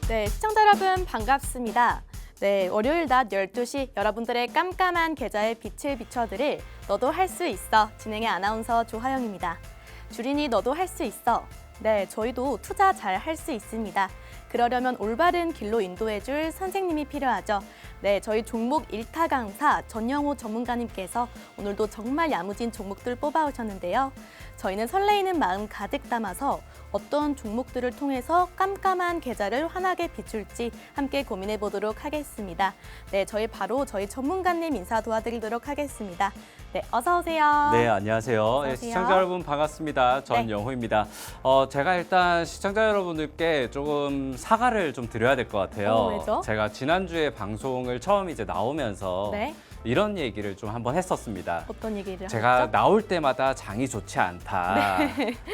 네, 시청자 여러분 반갑습니다. 네, 월요일 낮 12시 여러분들의 깜깜한 계좌에 빛을 비춰드릴 너도 할 수 있어 진행의 아나운서 조하영입니다. 주린이 너도 할 수 있어. 네, 저희도 투자 잘 할 수 있습니다. 그러려면 올바른 길로 인도해줄 선생님이 필요하죠. 네, 저희 종목 1타 강사 전영호 전문가님께서 오늘도 정말 야무진 종목들 뽑아오셨는데요. 저희는 설레이는 마음 가득 담아서 어떤 종목들을 통해서 깜깜한 계좌를 환하게 비출지 함께 고민해 보도록 하겠습니다. 네, 저희 전문가님 인사 도와드리도록 하겠습니다. 네, 어서 오세요. 네, 안녕하세요. 어서 네, 오세요. 시청자 여러분 반갑습니다. 전영호입니다. 제가 일단 시청자 여러분들께 조금 사과를 좀 드려야 될 것 같아요. 왜죠? 제가 지난주에 방송을 처음 이제 나오면서 네. 이런 얘기를 좀 한번 했었습니다. 어떤 얘기를 제가 하셨죠? 나올 때마다 장이 좋지 않다.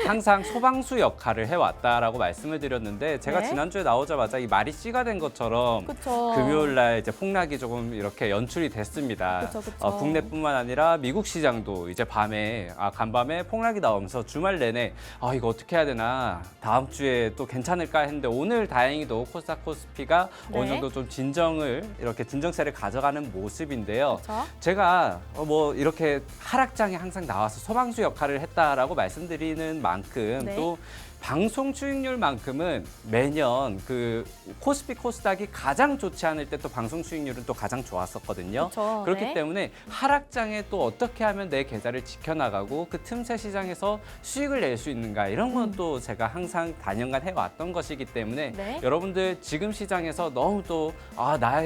항상 소방수 역할을 해왔다라고 말씀을 드렸는데 제가 네. 지난주에 나오자마자 이 말이 씨가 된 것처럼 그쵸. 금요일 날 이제 폭락이 조금 이렇게 연출이 됐습니다. 그쵸, 그쵸. 국내뿐만 아니라 미국 시장도 이제 간밤에 폭락이 나오면서 주말 내내 이거 어떻게 해야 되나 다음 주에 또 괜찮을까 했는데 오늘 다행히도 코스닥 코스피가 네. 어느 정도 좀 진정세를 가져가는 모습인데요. 그렇죠. 제가 이렇게 하락장에 항상 나와서 소방수 역할을 했다라고 말씀드리는 만큼 네. 또 방송 수익률만큼은 매년 그 코스피 코스닥이 가장 좋지 않을 때 또 방송 수익률은 또 가장 좋았었거든요. 그쵸, 그렇기 네. 때문에 하락장에 또 어떻게 하면 내 계좌를 지켜나가고 그 틈새 시장에서 수익을 낼 수 있는가 이런 건 또 제가 항상 단연간 해왔던 것이기 때문에 네. 여러분들 지금 시장에서 너무 또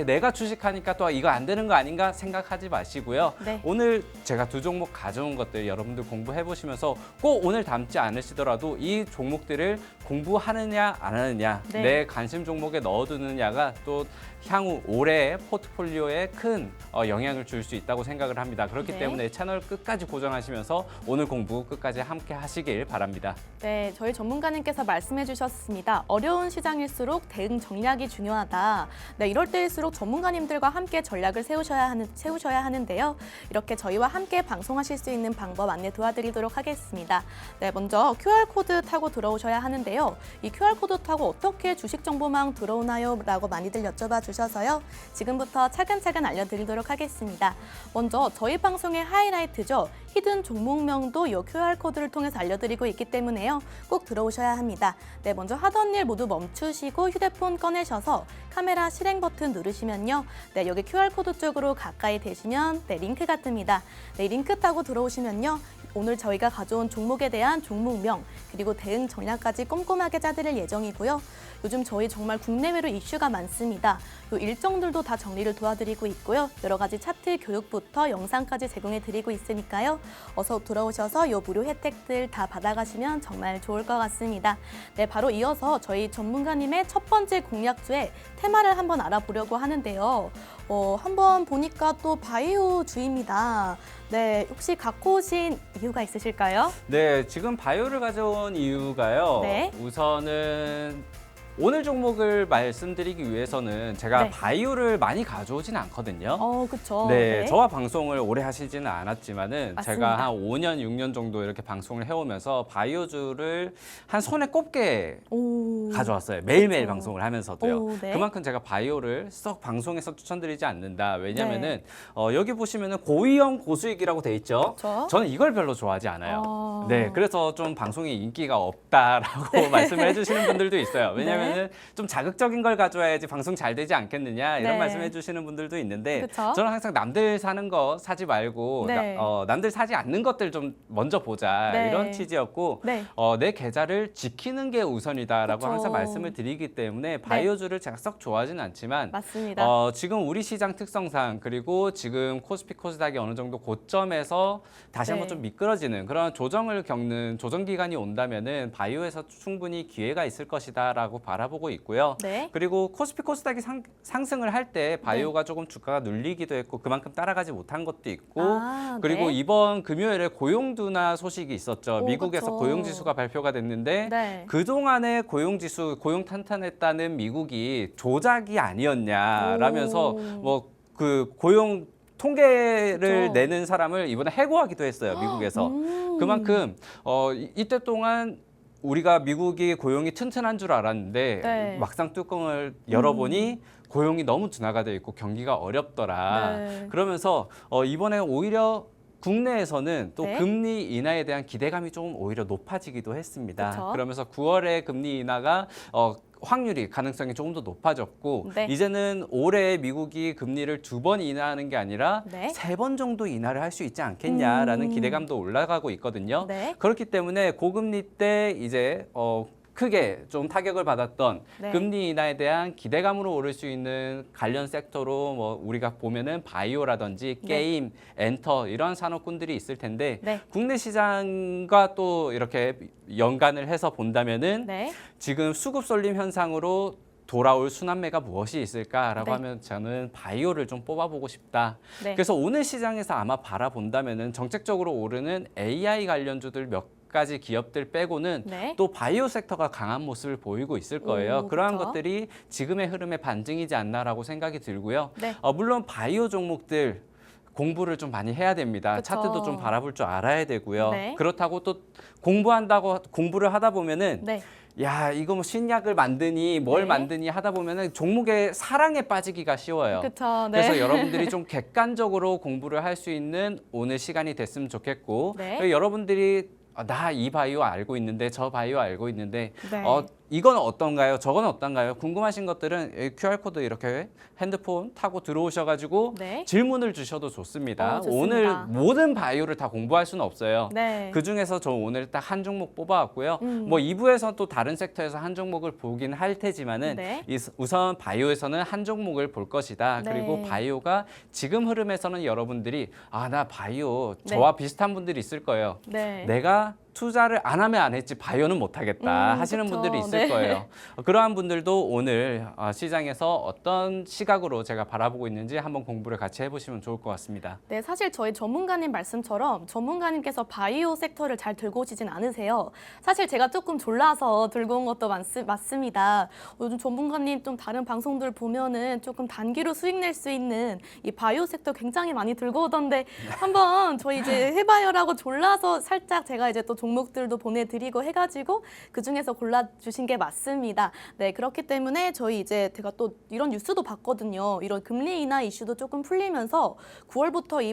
내가 주식하니까 또 이거 안 되는 거 아닌가 생각하지 마시고요. 네. 오늘 제가 두 종목 가져온 것들 여러분들 공부해 보시면서 꼭 오늘 담지 않으시더라도 이 종목들을 공부하느냐 안 하느냐 네. 내 관심 종목에 넣어두느냐가 또 향후 올해 포트폴리오에 큰 영향을 줄 수 있다고 생각을 합니다. 그렇기 네. 때문에 채널 끝까지 고정하시면서 오늘 공부 끝까지 함께 하시길 바랍니다. 네, 저희 전문가님께서 말씀해 주셨습니다. 어려운 시장일수록 대응 전략이 중요하다. 네, 이럴 때일수록 전문가님들과 함께 전략을 세우셔야 하는데요. 이렇게 저희와 함께 방송하실 수 있는 방법 안내 도와드리도록 하겠습니다. 네, 먼저 QR코드 타고 들어오셔야 하는데요. 이 QR코드 타고 어떻게 주식 정보망 들어오나요? 라고 많이들 여쭤봐 주셔서요. 지금부터 차근차근 알려드리도록 하겠습니다. 먼저 저희 방송의 하이라이트죠. 히든 종목명도 이 QR코드를 통해서 알려드리고 있기 때문에요. 꼭 들어오셔야 합니다. 네, 먼저 하던 일 모두 멈추시고 휴대폰 꺼내셔서 카메라 실행 버튼 누르시면요. 네, 여기 QR코드 쪽으로 가까이 대시면 링크가 뜹니다. 네, 링크 따고 들어오시면요. 오늘 저희가 가져온 종목에 대한 종목명 그리고 대응 전략까지 꼼꼼하게 짜드릴 예정이고요. 요즘 저희 정말 국내외로 이슈가 많습니다. 요 일정들도 다 정리를 도와드리고 있고요. 여러 가지 차트 교육부터 영상까지 제공해드리고 있으니까요. 어서 들어오셔서 요 무료 혜택들 다 받아가시면 정말 좋을 것 같습니다. 네, 바로 이어서 저희 전문가님의 첫 번째 공략주의 테마를 한번 알아보려고 하는데요. 한번 보니까 또 바이오주입니다. 네, 혹시 갖고 오신 이유가 있으실까요? 네, 지금 바이오를 가져온 이유가요. 네. 우선은 오늘 종목을 말씀드리기 위해서는 제가 네. 바이오를 많이 가져오진 않거든요. 그쵸. 네, 저와 방송을 오래 하시지는 않았지만은 맞습니다. 제가 한 5년, 6년 정도 이렇게 방송을 해오면서 바이오주를 한 손에 꼽게 오. 가져왔어요. 매일매일 그렇죠. 방송을 하면서도요. 오, 네. 그만큼 제가 바이오를 썩 방송에서 추천드리지 않는다. 왜냐면은 네. 여기 보시면은 고위험 고수익이라고 돼 있죠. 그렇죠. 저는 이걸 별로 좋아하지 않아요. 네, 그래서 좀 방송에 인기가 없다라고 말씀을 해주시는 분들도 있어요. 왜냐면은 좀 자극적인 걸 가져와야지 방송 잘 되지 않겠느냐 이런 네. 말씀해 주시는 분들도 있는데 그쵸? 저는 항상 남들 사는 거 사지 말고 네. 남들 사지 않는 것들 좀 먼저 보자 네. 이런 취지였고 네. 내 계좌를 지키는 게 우선이다라고 그쵸. 항상 말씀을 드리기 때문에 바이오주를 제가 썩 좋아하지는 않지만 맞습니다. 지금 우리 시장 특성상 그리고 지금 코스피 코스닥이 어느 정도 고점에서 다시 한번 네. 좀 미끄러지는 그런 조정을 겪는 조정 기간이 온다면은 바이오에서 충분히 기회가 있을 것이다라고 바라보고 있고요. 네. 그리고 코스피 코스닥이 상승을 할 때 바이오가 조금 주가가 눌리기도 했고 그만큼 따라가지 못한 것도 있고 그리고 네. 이번 금요일에 고용 둔화 소식이 있었죠. 오, 미국에서 그쵸. 고용 지수가 발표가 됐는데 네. 그동안의 고용 지수, 고용 탄탄했다는 미국이 조작이 아니었냐라면서 오. 그 고용 통계를 그쵸. 내는 사람을 이번에 해고하기도 했어요. 미국에서. 그만큼 이때 동안 우리가 미국이 고용이 튼튼한 줄 알았는데 네. 막상 뚜껑을 열어보니 고용이 너무 둔화가 돼 있고 경기가 어렵더라. 네. 그러면서 이번에 오히려 국내에서는 또 네. 금리 인하에 대한 기대감이 좀 오히려 높아지기도 했습니다. 그쵸. 그러면서 9월에 금리 인하가 확률이 가능성이 조금 더 높아졌고 네. 이제는 올해 미국이 금리를 2번 인하하는 게 아니라 네. 3번 정도 인하를 할 수 있지 않겠냐라는 기대감도 올라가고 있거든요. 네. 그렇기 때문에 고금리 때 이제 크게 좀 타격을 받았던 네. 금리 인하에 대한 기대감으로 오를 수 있는 관련 섹터로 뭐 우리가 보면은 바이오라든지 네. 게임, 엔터 이런 산업군들이 있을 텐데 네. 국내 시장과 또 이렇게 연관을 해서 본다면은 네. 지금 수급 쏠림 현상으로 돌아올 순환매가 무엇이 있을까라고 네. 하면 저는 바이오를 좀 뽑아보고 싶다. 네. 그래서 오늘 시장에서 아마 바라본다면은 정책적으로 오르는 AI 관련주들 몇 가지 기업들 빼고는 네. 또 바이오 섹터가 강한 모습을 보이고 있을 거예요. 오, 그러한 그렇죠. 것들이 지금의 흐름의 반증이지 않나라고 생각이 들고요. 네. 물론 바이오 종목들 공부를 좀 많이 해야 됩니다. 그쵸. 차트도 좀 바라볼 줄 알아야 되고요. 네. 그렇다고 또 공부를 하다 보면은 네. 야, 이거 뭐 신약을 만드니 뭘 네. 만드니 하다 보면은 종목의 사랑에 빠지기가 쉬워요. 그렇죠. 네. 그래서 여러분들이 좀 객관적으로 공부를 할 수 있는 오늘 시간이 됐으면 좋겠고 네. 그리고 여러분들이 나 이 바이오 알고 있는데 저 바이오 알고 있는데 네. 이건 어떤가요? 저건 어떤가요? 궁금하신 것들은 여기 QR코드 이렇게 핸드폰 타고 들어오셔가지고 네. 질문을 주셔도 좋습니다. 좋습니다. 오늘 모든 바이오를 다 공부할 수는 없어요. 네. 그 중에서 저 오늘 딱 한 종목 뽑아왔고요. 뭐 2부에서 또 다른 섹터에서 한 종목을 보긴 할 테지만은 네. 우선 바이오에서는 한 종목을 볼 것이다. 네. 그리고 바이오가 지금 흐름에서는 여러분들이 나 바이오 저와 비슷한 분들이 있을 거예요. 네. 내가 투자를 안 하면 안 했지 바이오는 못 하겠다 하시는 그쵸. 분들이 있을 네. 거예요. 그러한 분들도 오늘 시장에서 어떤 시각으로 제가 바라보고 있는지 한번 공부를 같이 해보시면 좋을 것 같습니다. 네, 사실 저희 전문가님 말씀처럼 전문가님께서 바이오 섹터를 잘 들고 오시진 않으세요. 사실 제가 조금 졸라서 들고 온 것도 맞습니다. 요즘 전문가님 좀 다른 방송들 보면은 조금 단기로 수익 낼 수 있는 이 바이오 섹터 굉장히 많이 들고 오던데 한번 저희 이제 해봐요라고 졸라서 살짝 제가 이제 또 종목들도 보내드리고 해가지고 그 중에서 골라주신 게 맞습니다. 네, 그렇기 때문에 저희 이제 제가 또 이런 뉴스도 봤거든요. 이런 금리 인하 이슈도 조금 풀리면서 9월부터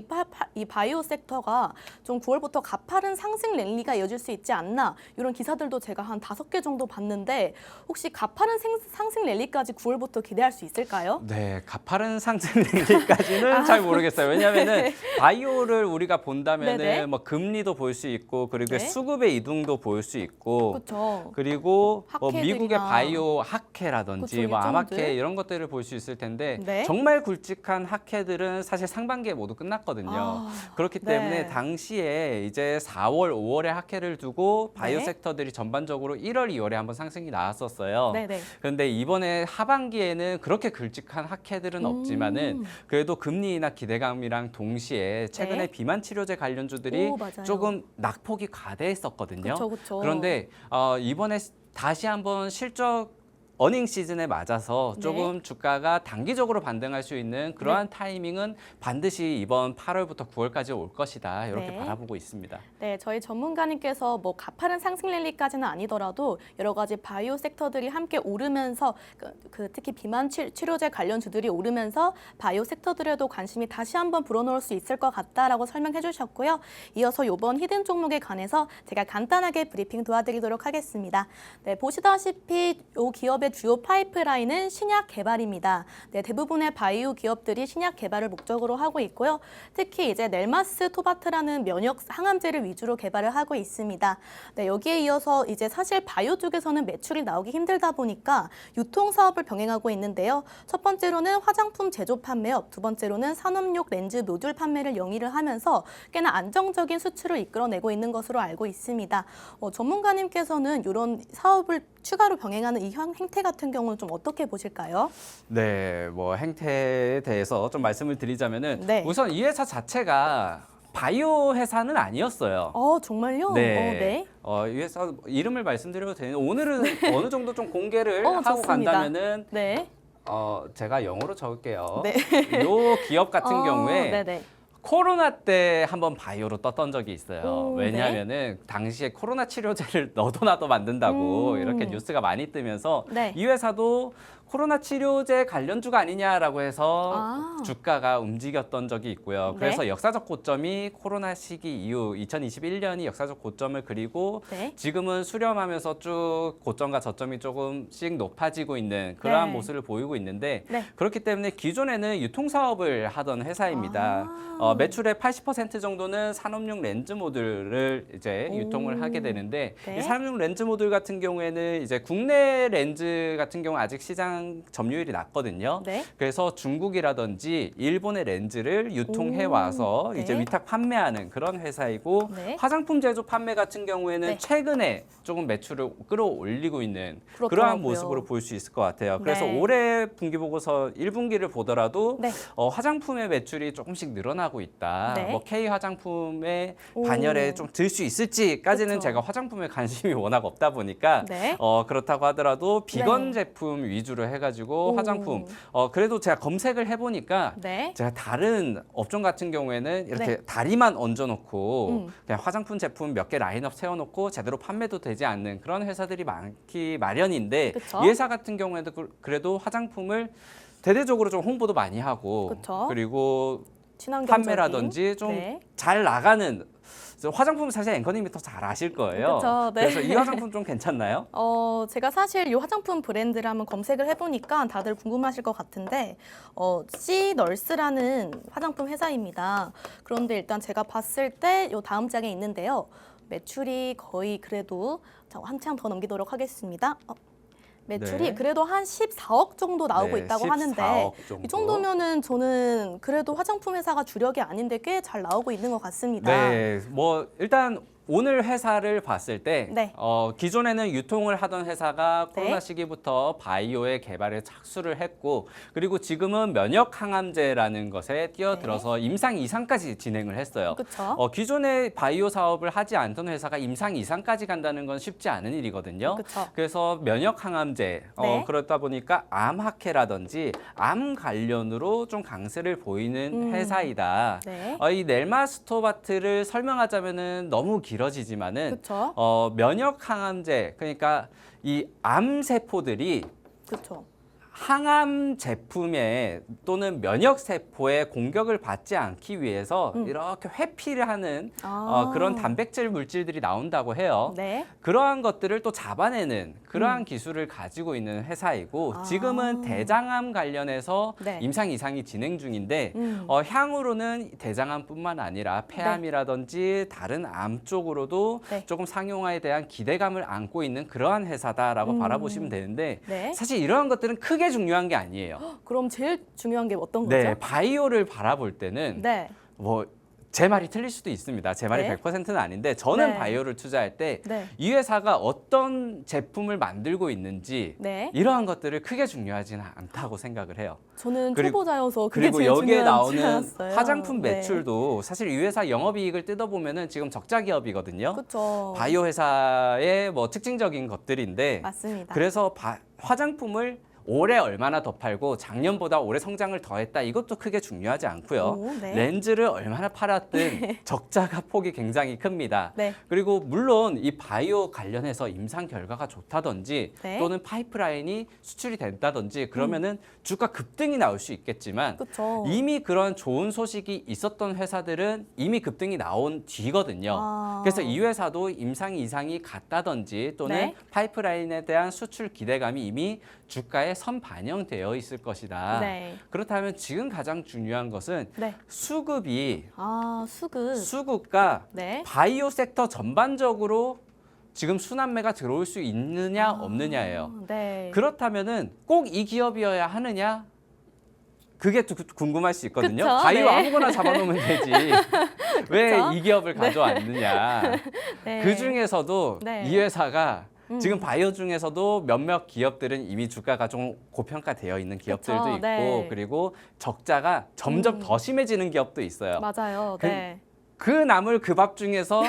이 바이오 섹터가 좀 9월부터 가파른 상승 랠리가 이어질 수 있지 않나 이런 기사들도 제가 한 5개 정도 봤는데 혹시 가파른 상승 랠리까지 9월부터 기대할 수 있을까요? 네, 가파른 상승 랠리까지는 잘 모르겠어요. 왜냐하면은 바이오를 우리가 본다면은 네네. 뭐 금리도 볼 수 있고 그리고 네. 수급의 이동도 볼 수 있고 그렇죠. 그리고 학회들이나. 미국의 바이오 학회라든지 그쵸, 뭐 일정들. 암학회 이런 것들을 볼 수 있을 텐데 네. 정말 굵직한 학회들은 사실 상반기에 모두 끝났거든요. 아, 그렇기 네. 때문에 당시에 이제 4월, 5월에 학회를 두고 바이오 네. 섹터들이 전반적으로 1월, 2월에 한번 상승이 나왔었어요. 네네. 그런데 이번에 하반기에는 그렇게 굵직한 학회들은 없지만은 그래도 금리 인하 기대감이랑 동시에 최근에 네. 비만 치료제 관련주들이 오, 맞아요. 조금 낙폭이 과대했었거든요. 그쵸. 그런데 이번에 다시 한번 실적 어닝 시즌에 맞아서 네. 조금 주가가 단기적으로 반등할 수 있는 그러한 타이밍은 반드시 이번 8월부터 9월까지 올 것이다. 이렇게 네. 바라보고 있습니다. 네, 저희 전문가님께서 뭐 가파른 상승 랠리까지는 아니더라도 여러 가지 바이오 섹터들이 함께 오르면서 특히 비만 치료제 관련주들이 오르면서 바이오 섹터들에도 관심이 다시 한번 불어넣을 수 있을 것 같다라고 설명해 주셨고요. 이어서 이번 히든 종목에 관해서 제가 간단하게 브리핑 도와드리도록 하겠습니다. 네, 보시다시피 이 기업의 주요 파이프라인은 신약 개발입니다. 네, 대부분의 바이오 기업들이 신약 개발을 목적으로 하고 있고요. 특히 이제 넬마스 토바트라는 면역 항암제를 위주로 개발을 하고 있습니다. 네, 여기에 이어서 이제 사실 바이오 쪽에서는 매출이 나오기 힘들다 보니까 유통 사업을 병행하고 있는데요. 첫 번째로는 화장품 제조 판매업, 두 번째로는 산업용 렌즈 모듈 판매를 영위를 하면서 꽤나 안정적인 수출을 이끌어내고 있는 것으로 알고 있습니다. 전문가님께서는 이런 사업을 추가로 병행하는 이 행태 같은 경우는 좀 어떻게 보실까요? 네, 뭐 행태에 대해서 좀 말씀을 드리자면은 네. 우선 이 회사 자체가 바이오 회사는 아니었어요. 정말요? 네. 이 회사 이름을 말씀드려도 되는데 오늘은 어느 정도 좀 공개를 하고 좋습니다. 간다면은 네. 제가 영어로 적을게요. 네. 요 기업 같은 경우에 네네. 코로나 때 한번 바이오로 떴던 적이 있어요. 오, 왜냐하면은 당시에 코로나 치료제를 너도 나도 만든다고 이렇게 뉴스가 많이 뜨면서 네. 이 회사도 코로나 치료제 관련주가 아니냐라고 해서 아. 주가가 움직였던 적이 있고요. 네. 그래서 역사적 고점이 코로나 시기 이후 2021년이 역사적 고점을 그리고 네. 지금은 수렴하면서 쭉 고점과 저점이 조금씩 높아지고 있는 그러한 네. 모습을 보이고 있는데 네. 그렇기 때문에 기존에는 유통사업을 하던 회사입니다. 아. 매출의 80% 정도는 산업용 렌즈 모듈을 이제 오. 유통을 하게 되는데 네. 이 산업용 렌즈 모듈 같은 경우에는 이제 국내 렌즈 같은 경우 아직 시장 점유율이 낮거든요. 네. 그래서 중국이라든지 일본의 렌즈를 유통해 오. 와서 네. 이제 위탁 판매하는 그런 회사이고 네. 화장품 제조 판매 같은 경우에는 네. 최근에 조금 매출을 끌어올리고 있는 그러한 그렇더라고요. 모습으로 볼 수 있을 것 같아요. 그래서 네. 올해 분기 보고서 1분기를 보더라도 네. 화장품의 매출이 조금씩 늘어나고 있다. 네. 뭐 K 화장품의 오. 반열에 좀 들 수 있을지까지는 그쵸. 제가 화장품에 관심이 워낙 없다 보니까 네. 그렇다고 하더라도 비건 네. 제품 위주로 해가지고 오. 화장품 그래도 제가 검색을 해보니까 네. 제가 다른 업종 같은 경우에는 이렇게 네. 다리만 얹어놓고 음. 그냥 화장품 제품 몇 개 라인업 세워놓고 제대로 판매도 되지 않는 그런 회사들이 많기 마련인데 그쵸. 이 회사 같은 경우에도 그래도 화장품을 대대적으로 좀 홍보도 많이 하고 그쵸. 그리고 친환경적인. 판매라든지 좀 네. 잘 나가는 화장품은 사실 앵커님이 더 잘 아실 거예요. 그쵸, 네. 그래서 이 화장품 좀 괜찮나요? 제가 사실 이 화장품 브랜드를 한번 검색을 해보니까 다들 궁금하실 것 같은데, 씨널스라는 화장품 회사입니다. 그런데 일단 제가 봤을 때 이 다음 장에 있는데요. 매출이 거의 그래도 자, 한참 더 넘기도록 하겠습니다. 매출이 네. 그래도 한 14억 정도 나오고 네, 있다고 14억 하는데 정도. 이 정도면은 저는 그래도 화장품 회사가 주력이 아닌데 꽤 잘 나오고 있는 것 같습니다. 네, 뭐 일단 오늘 회사를 봤을 때 네. 기존에는 유통을 하던 회사가 네. 코로나 시기부터 바이오의 개발에 착수를 했고 그리고 지금은 면역 항암제라는 것에 뛰어들어서 임상 이상까지 진행을 했어요. 그렇죠. 기존에 바이오 사업을 하지 않던 회사가 임상 이상까지 간다는 건 쉽지 않은 일이거든요. 그쵸. 그래서 면역 항암제 네. 그러다 보니까 암학회라든지 암 관련으로 좀 강세를 보이는 회사이다. 네. 이 넬마스토바트를 설명하자면은 너무 길어지지만은 그렇죠. 면역 항암제 그러니까 이 암 세포들이 그렇죠. 항암 제품에 또는 면역 세포에 공격을 받지 않기 위해서 이렇게 회피를 하는 그런 단백질 물질들이 나온다고 해요. 네. 그러한 것들을 또 잡아내는 그러한 기술을 가지고 있는 회사이고 지금은 대장암 관련해서 네. 임상 이상이 진행 중인데 향후로는 대장암뿐만 아니라 폐암이라든지 다른 암 쪽으로도 네. 조금 상용화에 대한 기대감을 안고 있는 그러한 회사다라고 바라보시면 되는데 네. 사실 이러한 것들은 크게 중요한 게 아니에요. 그럼 제일 중요한 게 어떤 네, 거죠? 바이오를 바라볼 때는 네. 뭐 제 말이 틀릴 수도 있습니다. 제 말이 네. 100%는 아닌데 저는 네. 바이오를 투자할 때 네. 이 회사가 어떤 제품을 만들고 있는지 네. 이러한 것들을 크게 중요하지는 않다고 생각을 해요. 저는 그리고- 초보자여서 그게 그리고 제일 여기에 중요한 나오는 줄 알았어요. 화장품 네. 매출도 사실 이 회사 영업이익을 뜯어보면은 지금 적자 기업이거든요. 그렇죠. 바이오 회사의 뭐 특징적인 것들인데 맞습니다. 그래서 화장품을 올해 얼마나 더 팔고 작년보다 올해 성장을 더했다 이것도 크게 중요하지 않고요. 오, 네. 렌즈를 얼마나 팔았든 적자가 폭이 굉장히 큽니다. 네. 그리고 물론 이 바이오 관련해서 임상 결과가 좋다든지 네. 또는 파이프라인이 수출이 된다든지 그러면은 주가 급등이 나올 수 있겠지만 그렇죠. 이미 그런 좋은 소식이 있었던 회사들은 이미 급등이 나온 뒤거든요. 아. 그래서 이 회사도 임상 이상이 갔다든지 또는 네. 파이프라인에 대한 수출 기대감이 이미 주가에 선반영되어 있을 것이다. 네. 그렇다면 지금 가장 중요한 것은 네. 수급이 수급. 수급과 네. 바이오 섹터 전반적으로 지금 순환매가 들어올 수 있느냐 없느냐예요. 네. 그렇다면은 꼭 이 기업이어야 하느냐? 그게 궁금할 수 있거든요. 그쵸? 바이오 네. 아무거나 잡아놓으면 되지. 왜 그쵸? 이 기업을 가져왔느냐. 네. 그 중에서도 네. 이 회사가 지금 바이오 중에서도 몇몇 기업들은 이미 주가가 좀 고평가되어 있는 기업들도 그쵸? 있고 네. 그리고 적자가 점점 더 심해지는 기업도 있어요. 맞아요. 그- 네. 그 나물 그 밥 중에서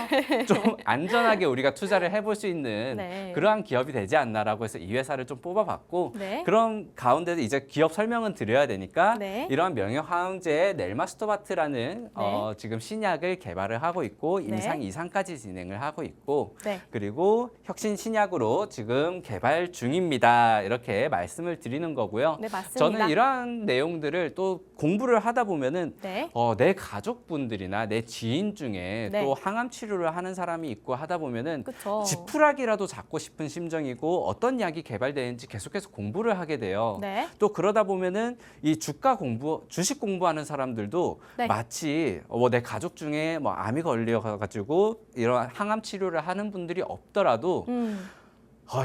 좀 안전하게 우리가 투자를 해볼 수 있는 네. 그러한 기업이 되지 않나라고 해서 이 회사를 좀 뽑아봤고 네. 그런 가운데도 이제 기업 설명은 드려야 되니까 네. 이러한 명예화학제의 넬마스토바트라는 네. 지금 신약을 개발을 하고 있고 네. 임상 2상까지 진행을 하고 있고 네. 그리고 혁신 신약으로 지금 개발 중입니다. 이렇게 말씀을 드리는 거고요. 네, 맞습니다. 저는 이러한 내용들을 또 공부를 하다 보면은 네. 내 가족분들이나 내 지인 중에 네. 또 항암 치료를 하는 사람이 있고 하다 보면은 그렇죠. 지푸라기라도 잡고 싶은 심정이고 어떤 약이 개발되는지 계속해서 공부를 하게 돼요. 네. 또 그러다 보면은 이 주가 공부, 주식 공부하는 사람들도 네. 마치 내 가족 중에 뭐 암이 걸려가지고 이런 항암 치료를 하는 분들이 없더라도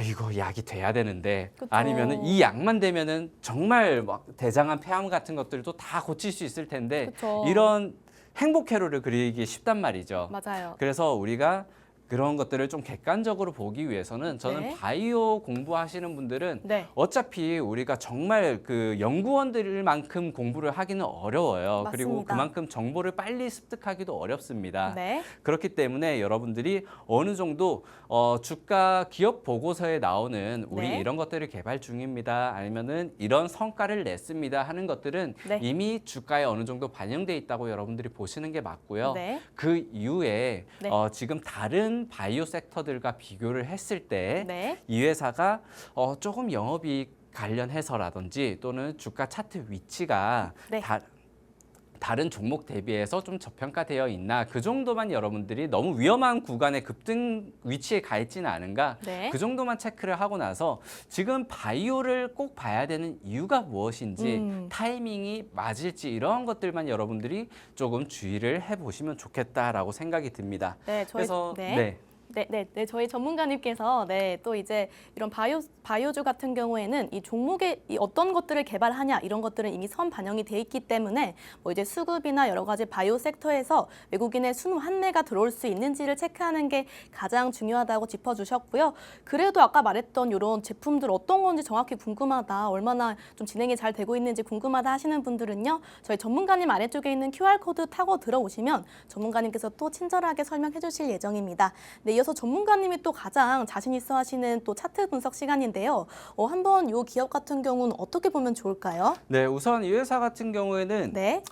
이거 약이 돼야 되는데 그쵸. 아니면은 이 약만 되면은 정말 막 대장암, 폐암 같은 것들도 다 고칠 수 있을 텐데 그쵸. 이런 행복 회로를 그리기 쉽단 말이죠. 맞아요. 그래서 우리가 그런 것들을 좀 객관적으로 보기 위해서는 저는 네. 바이오 공부하시는 분들은 네. 어차피 우리가 정말 그 연구원들만큼 공부를 하기는 어려워요. 그리고 맞습니다. 그만큼 정보를 빨리 습득하기도 어렵습니다. 네. 그렇기 때문에 여러분들이 어느 정도 주가 기업 보고서에 나오는 우리 네. 이런 것들을 개발 중입니다. 아니면은 이런 성과를 냈습니다 하는 것들은 네. 이미 주가에 어느 정도 반영돼 있다고 여러분들이 보시는 게 맞고요. 네. 그 이후에 네. 지금 다른 바이오 섹터들과 비교를 했을 때 이 네. 회사가 조금 영업이익 관련해서라든지 또는 주가 차트 위치가 네. 다른 종목 대비해서 좀 저평가되어 있나 그 정도만 여러분들이 너무 위험한 구간의 급등 위치에 가 있지는 않은가 네. 그 정도만 체크를 하고 나서 지금 바이오를 꼭 봐야 되는 이유가 무엇인지 타이밍이 맞을지 이러한 것들만 여러분들이 조금 주의를 해보시면 좋겠다라고 생각이 듭니다. 네, 저희 그래서 네, 저희 전문가님께서 또 이제 이런 바이오주 같은 경우에는 이 종목에 이 어떤 것들을 개발하냐 이런 것들은 이미 선 반영이 돼 있기 때문에 뭐 이제 수급이나 여러 가지 바이오 섹터에서 외국인의 순 환매가 들어올 수 있는지를 체크하는 게 가장 중요하다고 짚어주셨고요. 그래도 아까 말했던 이런 제품들 어떤 건지 정확히 궁금하다, 얼마나 좀 진행이 잘 되고 있는지 궁금하다 하시는 분들은요, 저희 전문가님 아래쪽에 있는 QR코드 타고 들어오시면 전문가님께서 또 친절하게 설명해 주실 예정입니다. 네, 이어서 전문가님이 또 가장 자신 있어 하시는 또 차트 분석 시간인데요. 한번 이 기업 같은 경우는 어떻게 보면 좋을까요? 네, 우선 이 회사 같은 경우에는 네.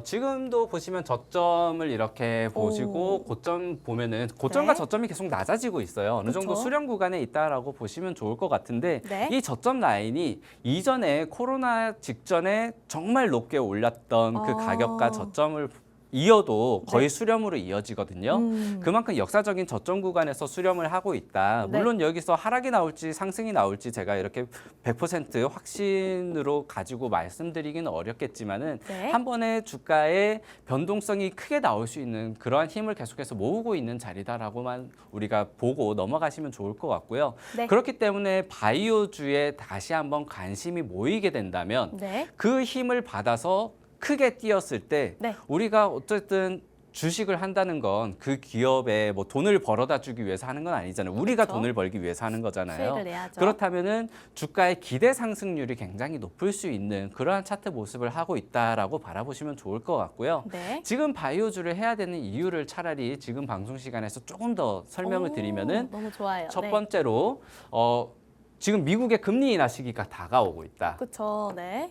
지금도 보시면 저점을 이렇게 보시고 고점 보면은 고점과 네. 저점이 계속 낮아지고 있어요. 어느 정도 그쵸. 수렴 구간에 있다라고 보시면 좋을 것 같은데 네. 이 저점 라인이 이전에 코로나 직전에 정말 높게 올랐던 그 가격과 저점을 이어도 거의 수렴으로 이어지거든요. 그만큼 역사적인 저점 구간에서 수렴을 하고 있다. 네. 물론 여기서 하락이 나올지 상승이 나올지 제가 이렇게 100% 확신으로 가지고 말씀드리기는 어렵겠지만은 네. 한 번에 주가의 변동성이 크게 나올 수 있는 그러한 힘을 계속해서 모으고 있는 자리다라고만 우리가 보고 넘어가시면 좋을 것 같고요. 네. 그렇기 때문에 바이오주에 다시 한번 관심이 모이게 된다면 네. 그 힘을 받아서 크게 뛰었을 때 네. 우리가 어쨌든 주식을 한다는 건 그 기업에 뭐 돈을 벌어다 주기 위해서 하는 건 아니잖아요. 우리가 그렇죠. 돈을 벌기 위해서 하는 거잖아요. 수익을 내야죠. 그렇다면은 주가의 기대 상승률이 굉장히 높을 수 있는 그러한 차트 모습을 하고 있다라고 바라보시면 좋을 것 같고요. 네. 지금 바이오주를 해야 되는 이유를 차라리 지금 방송 시간에서 조금 더 설명을 드리면은 너무 좋아요. 첫 네. 번째로 지금 미국의 금리 인하 시기가 다가오고 있다. 그렇죠. 네.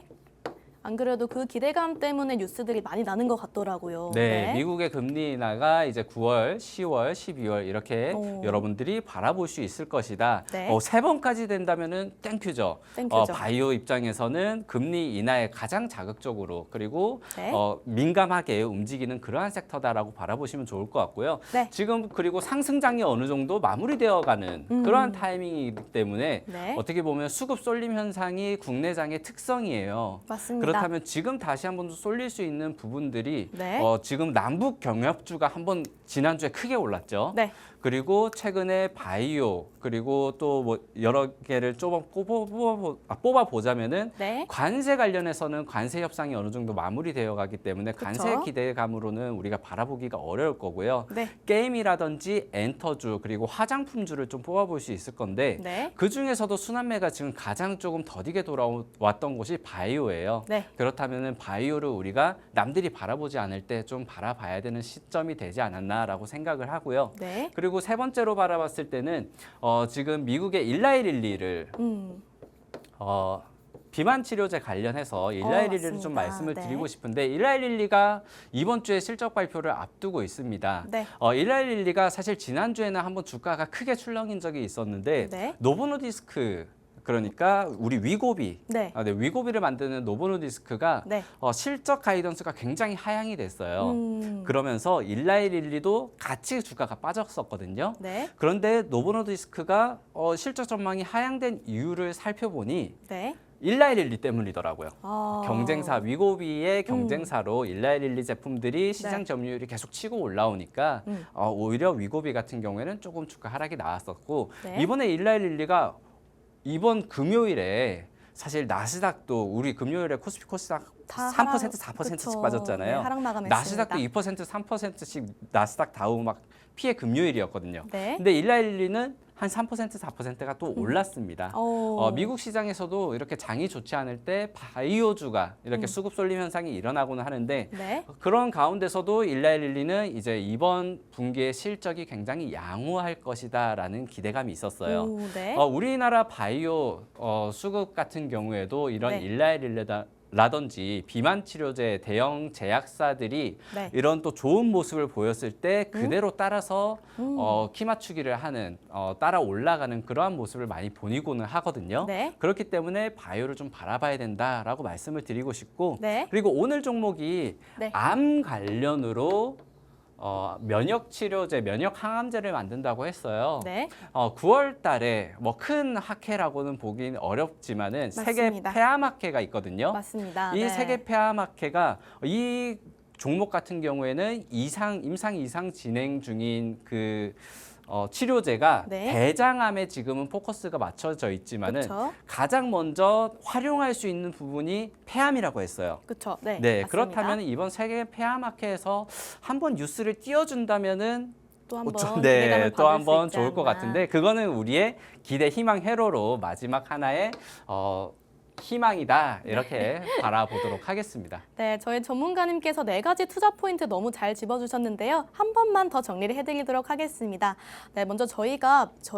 안 그래도 그 기대감 때문에 뉴스들이 많이 나는 것 같더라고요. 네, 미국의 금리 인하가 이제 9월, 10월, 12월 이렇게 오. 여러분들이 바라볼 수 있을 것이다. 네. 3번까지 된다면은 땡큐죠. 땡큐죠. 바이오 입장에서는 금리 인하에 가장 자극적으로 그리고 네. 민감하게 움직이는 그러한 섹터다라고 바라보시면 좋을 것 같고요. 네. 지금 그리고 상승장이 어느 정도 마무리되어가는 그러한 타이밍이기 때문에 네. 어떻게 보면 수급 쏠림 현상이 국내장의 특성이에요. 맞습니다. 그렇다면 지금 다시 한 번 더 쏠릴 수 있는 부분들이 네. 지금 남북 경협주가 한번 지난주에 크게 올랐죠. 네. 그리고 최근에 바이오 그리고 또 뭐 여러 개를 좀 뽑아 보자면은 네. 관세 관련해서는 관세 협상이 어느 정도 마무리되어 가기 때문에 관세 그쵸. 기대감으로는 우리가 바라보기가 어려울 거고요. 네. 게임이라든지 엔터주 그리고 화장품주를 좀 뽑아볼 수 있을 건데 네. 그 중에서도 순환매가 지금 가장 조금 더디게 돌아왔던 곳이 바이오예요. 네. 그렇다면은 바이오를 우리가 남들이 바라보지 않을 때 좀 바라봐야 되는 시점이 되지 않았나라고 생각을 하고요. 네. 그리고 세 번째로 바라봤을 때는 지금 미국의 일라이릴리를 비만 치료제 관련해서 일라이릴리를 좀 맞습니다. 말씀을 네. 드리고 싶은데 일라이릴리가 이번 주에 실적 발표를 앞두고 있습니다. 네. 일라이릴리가 사실 지난주에는 한번 주가가 크게 출렁인 적이 있었는데 네. 노보노디스크 그러니까 우리 위고비, 네. 위고비를 만드는 노보노디스크가 네. 실적 가이던스가 굉장히 하향이 됐어요. 음. 그러면서 일라이릴리도 같이 주가가 빠졌었거든요. 네. 그런데 노보노디스크가 실적 전망이 하향된 이유를 살펴보니 네. 일라이릴리 때문이더라고요. 아. 경쟁사 위고비의 경쟁사로 일라이릴리 제품들이 시장 네. 점유율이 계속 치고 올라오니까 오히려 위고비 같은 경우에는 조금 주가 하락이 나왔었고 네. 이번에 일라이릴리가 이번 금요일에 사실 나스닥도 우리 금요일에 코스피 코스닥 다 3% 하락, 4%씩 그쵸. 빠졌잖아요. 네, 하락 마감했습니다. 나스닥도 2% 3%씩 나스닥 다우 막 피해 금요일이었거든요. 네. 근데 일라일리는 한 3% 4%가 또 올랐습니다. 미국 시장에서도 이렇게 장이 좋지 않을 때 바이오주가 이렇게 수급 쏠림 현상이 일어나고는 하는데 네. 그런 가운데서도 일라일리는 이제 이번 분기의 실적이 굉장히 양호할 것이다라는 기대감이 있었어요. 오, 네. 우리나라 바이오 수급 같은 경우에도 이런 네. 일라이릴리라든지 비만 치료제 대형 제약사들이 네. 이런 또 좋은 모습을 보였을 때 그대로 따라서 키 맞추기를 하는 따라 올라가는 그러한 모습을 많이 보이고는 하거든요. 네. 그렇기 때문에 바이오를 좀 바라봐야 된다라고 말씀을 드리고 싶고 네. 그리고 오늘 종목이 네. 암 관련으로 면역 치료제, 면역 항암제를 만든다고 했어요. 네. 9월 달에 뭐 큰 학회라고는 보긴 어렵지만은 세계 맞습니다. 폐암 학회가 있거든요. 맞습니다. 이 네. 세계 폐암 학회가 이 종목 같은 경우에는 임상 이상 진행 중인 그 치료제가 네. 대장암에 지금은 포커스가 맞춰져 있지만은 그쵸. 가장 먼저 활용할 수 있는 부분이 폐암이라고 했어요. 그렇죠. 네. 네, 맞습니다. 그렇다면 이번 세계 폐암학회에서 한번 뉴스를 띄워준다면은 또 한번 네, 기대감을 또 받을 한번 수 있지 좋을 것 않나. 같은데 그거는 우리의 기대, 희망, 회로로 마지막 하나의 희망이다 이렇게 바라보도록 하겠습니다. 네, 저희 전문가님께서 4가지 투자 포인트 너무 잘 짚어주셨는데요. 한 번만 더 정리를 해드리도록 하겠습니다. 네, 먼저 저희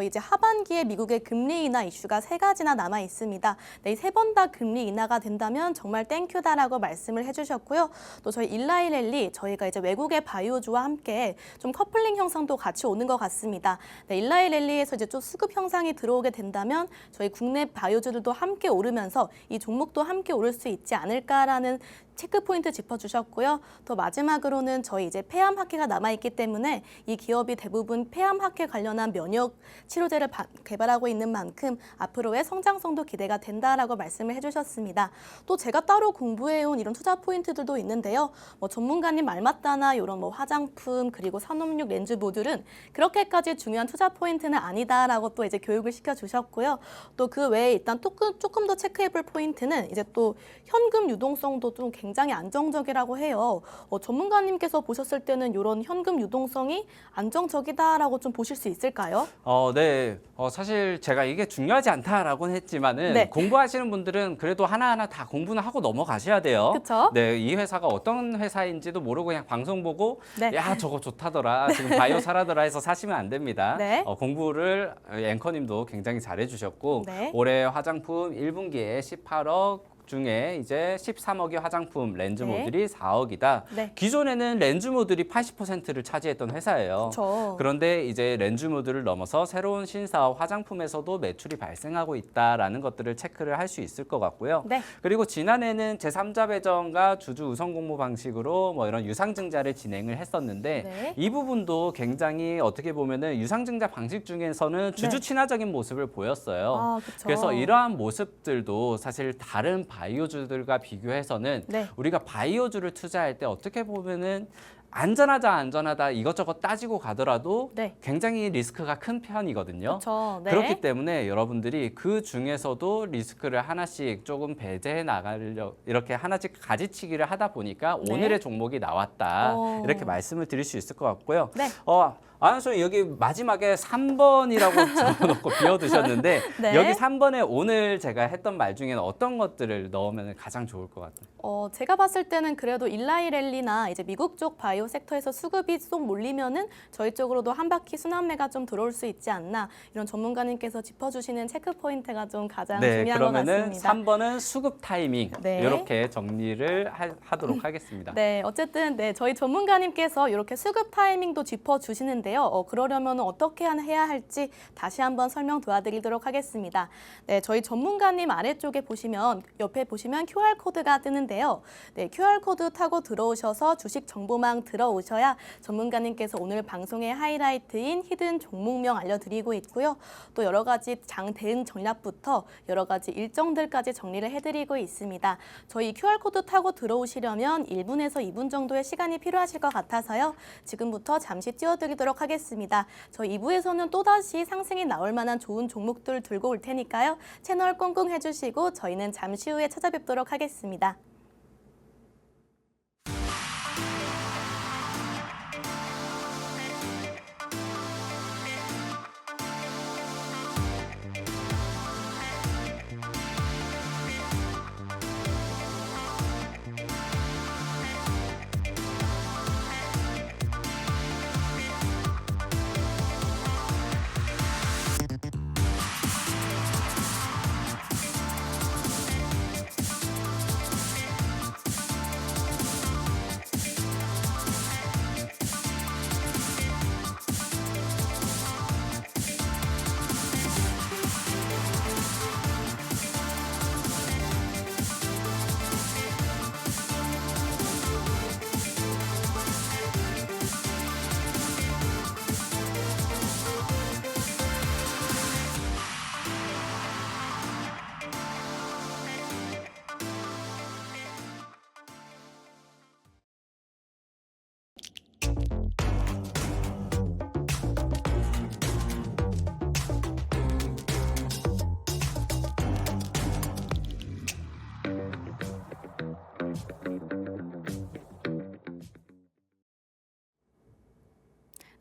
이제 하반기에 미국의 금리 인하 이슈가 3가지나 남아 있습니다. 네, 이 3번 다 금리 인하가 된다면 정말 땡큐다라고 말씀을 해주셨고요. 또 저희 일라이렐리 저희가 이제 외국의 바이오주와 함께 좀 커플링 형상도 같이 오는 것 같습니다. 네, 일라이렐리에서 이제 좀 수급 형상이 들어오게 된다면 저희 국내 바이오주들도 함께 오르면서 이 종목도 함께 오를 수 있지 않을까라는 체크 포인트 짚어주셨고요. 또 마지막으로는 저희 이제 폐암 학회가 남아있기 때문에 이 기업이 대부분 폐암 학회 관련한 면역 치료제를 개발하고 있는 만큼 앞으로의 성장성도 기대가 된다라고 말씀을 해주셨습니다. 또 제가 따로 공부해온 이런 투자 포인트들도 있는데요. 뭐 전문가님 말 맞다나 이런 뭐 화장품 그리고 산업용 렌즈 모듈은 그렇게까지 중요한 투자 포인트는 아니다라고 또 이제 교육을 시켜주셨고요. 또 그 외에 일단 조금 더 체크해볼 포인트는 이제 또 현금 유동성도 좀 굉장히 안정적이라고 해요. 전문가님께서 보셨을 때는 이런 현금 유동성이 안정적이다라고 좀 보실 수 있을까요? 네. 사실 제가 이게 중요하지 않다라고는 했지만은 네. 공부하시는 분들은 그래도 하나하나 다 공부는 하고 넘어가셔야 돼요. 그쵸? 네, 이 회사가 어떤 회사인지도 모르고 그냥 방송 보고 네. 야, 저거 좋다더라. 지금 바이오 사라더라 해서 사시면 안 됩니다. 네. 공부를 앵커님도 굉장히 잘해 주셨고 네. 올해 화장품 1분기에 18억 중에 이제 13억의 화장품 렌즈 네. 모듈이 4억이다. 네. 기존에는 렌즈 모듈이 80%를 차지했던 회사예요. 그렇죠. 그런데 이제 렌즈 모듈을 넘어서 새로운 신사업 화장품에서도 매출이 발생하고 있다라는 것들을 체크를 할 수 있을 것 같고요. 네. 그리고 지난해는 제3자 배정과 주주 우선 공모 방식으로 뭐 이런 유상증자를 진행을 했었는데 네. 이 부분도 굉장히 어떻게 보면은 유상증자 방식 중에서는 주주 네. 친화적인 모습을 보였어요. 아, 그쵸. 그래서 이러한 모습들도 사실 다른 바이오주들과 비교해서는 네. 우리가 바이오주를 투자할 때 어떻게 보면은 안전하다 이것저것 따지고 가더라도 네. 굉장히 리스크가 큰 편이거든요. 그렇죠. 네. 그렇기 때문에 여러분들이 그 중에서도 리스크를 하나씩 조금 배제해 나가려 이렇게 하나씩 가지치기를 하다 보니까 네. 오늘의 종목이 나왔다. 이렇게 말씀을 드릴 수 있을 것 같고요. 네. 아나운서 여기 마지막에 3번이라고 적어놓고 비워두셨는데 네. 여기 3번에 오늘 제가 했던 말 중에는 어떤 것들을 넣으면 가장 좋을 것 같아요? 제가 봤을 때는 그래도 일라이랠리나 이제 미국 쪽 바이오 섹터에서 수급이 쏙 몰리면은 저희 쪽으로도 한 바퀴 순환매가 좀 들어올 수 있지 않나 이런 전문가님께서 짚어주시는 체크 포인트가 좀 가장 중요한 것 그러면은 같습니다. 3번은 수급 타이밍 네. 이렇게 정리를 하도록 하겠습니다. 네, 어쨌든 저희 전문가님께서 이렇게 수급 타이밍도 짚어주시는데요. 그러려면 어떻게 해야 할지 다시 한번 설명 도와드리도록 하겠습니다. 네, 저희 전문가님 아래쪽에 보시면 옆에 보시면 QR 코드가 뜨는데요. 네, QR 코드 타고 들어오셔서 주식 정보망 들어오셔야 전문가님께서 오늘 방송의 하이라이트인 히든 종목명 알려드리고 있고요. 또 여러 가지 장 대응 전략부터 여러 가지 일정들까지 정리를 해드리고 있습니다. 저희 QR 코드 타고 들어오시려면 1분에서 2분 정도의 시간이 필요하실 것 같아서요. 지금부터 잠시 띄워드리도록 하겠습니다. 저희 2부에서는 또다시 상승이 나올 만한 좋은 종목들 들고 올 테니까요. 채널 꽁꽁 해주시고 저희는 잠시 후에 찾아뵙도록 하겠습니다.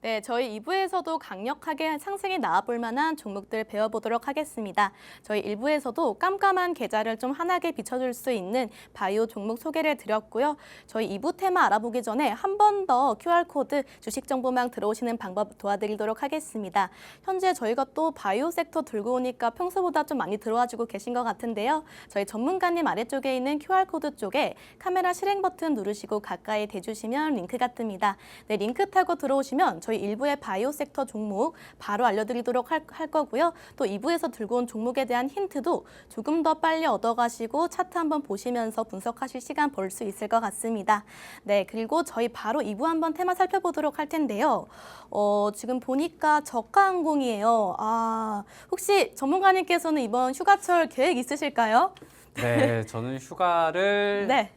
네, 저희 2부에서도 강력하게 상승이 나와볼 만한 종목들 배워보도록 하겠습니다. 저희 1부에서도 깜깜한 계좌를 좀 환하게 비춰줄 수 있는 바이오 종목 소개를 드렸고요. 저희 2부 테마 알아보기 전에 한 번 더 QR코드 주식 정보망 들어오시는 방법 도와드리도록 하겠습니다. 현재 저희가 또 바이오 섹터 들고 오니까 평소보다 좀 많이 들어와주고 계신 것 같은데요. 저희 전문가님 아래쪽에 있는 QR코드 쪽에 카메라 실행 버튼 누르시고 가까이 대주시면 링크가 뜹니다. 네, 링크 타고 들어오시면 저희 1부의 바이오 섹터 종목 바로 알려드리도록 할 거고요. 또 2부에서 들고 온 종목에 대한 힌트도 조금 더 빨리 얻어가시고 차트 한번 보시면서 분석하실 시간 벌 수 있을 것 같습니다. 네, 그리고 저희 바로 2부 한번 테마 살펴보도록 할 텐데요. 지금 보니까 저가항공이에요. 혹시 전문가님께서는 이번 휴가철 계획 있으실까요? 네, 저는 휴가를 네.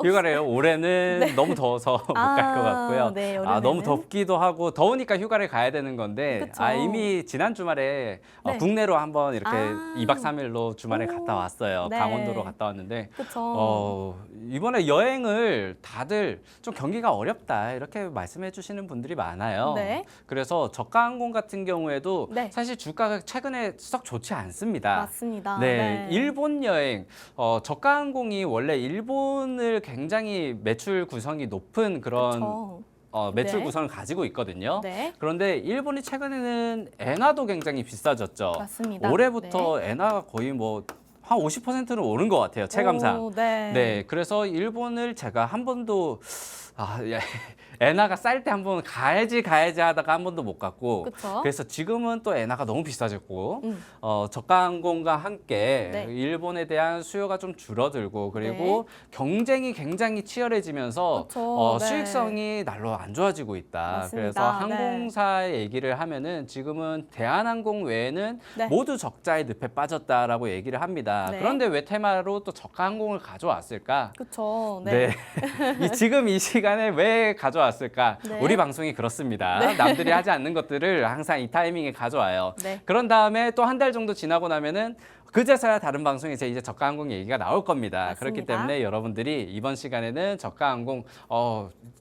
휴가를요. 올해는 너무 더워서 못 갈 것 같고요. 네, 여름에는. 너무 덥기도 하고 더우니까 휴가를 가야 되는 건데 그쵸. 이미 지난 주말에 네. 국내로 한번 이렇게 2박 3일로 주말에 갔다 왔어요. 네. 강원도로 갔다 왔는데 그렇죠. 이번에 여행을 다들 좀 경기가 어렵다 이렇게 말씀해 주시는 분들이 많아요. 네. 그래서 저가항공 같은 경우에도 네. 사실 주가가 최근에 썩 좋지 않습니다. 맞습니다. 네, 일본 여행, 저가항공이 원래 일본을 굉장히 매출 구성이 높은 그런 그렇죠. 매출 네. 구성을 가지고 있거든요. 네. 그런데 일본이 최근에는 엔화도 굉장히 비싸졌죠. 맞습니다. 올해부터 엔화가 거의 뭐 한 50%는 오른 것 같아요, 체감상. 네. 네, 그래서 일본을 제가 한 번도 예. 엔화가 쌀 때 한번 가야지 하다가 한 번도 못 갔고 그쵸? 그래서 지금은 또 엔화가 너무 비싸졌고 음. 저가 항공과 함께 네. 일본에 대한 수요가 좀 줄어들고 그리고 경쟁이 굉장히 치열해지면서 그쵸, 네. 수익성이 날로 안 좋아지고 있다. 맞습니다. 그래서 항공사 얘기를 하면은 지금은 대한항공 외에는 네. 모두 적자의 늪에 빠졌다라고 얘기를 합니다. 네. 그런데 왜 테마로 또 저가 항공을 가져왔을까? 그쵸. 네. 지금 이 시간에 왜 가져왔을까? 네. 우리 방송이 그렇습니다. 네. 남들이 하지 않는 것들을 항상 이 타이밍에 가져와요. 네. 그런 다음에 또 한 달 정도 지나고 나면은 그제서야 다른 방송에서 이제 저가 항공 얘기가 나올 겁니다. 맞습니다. 그렇기 때문에 여러분들이 이번 시간에는 저가 항공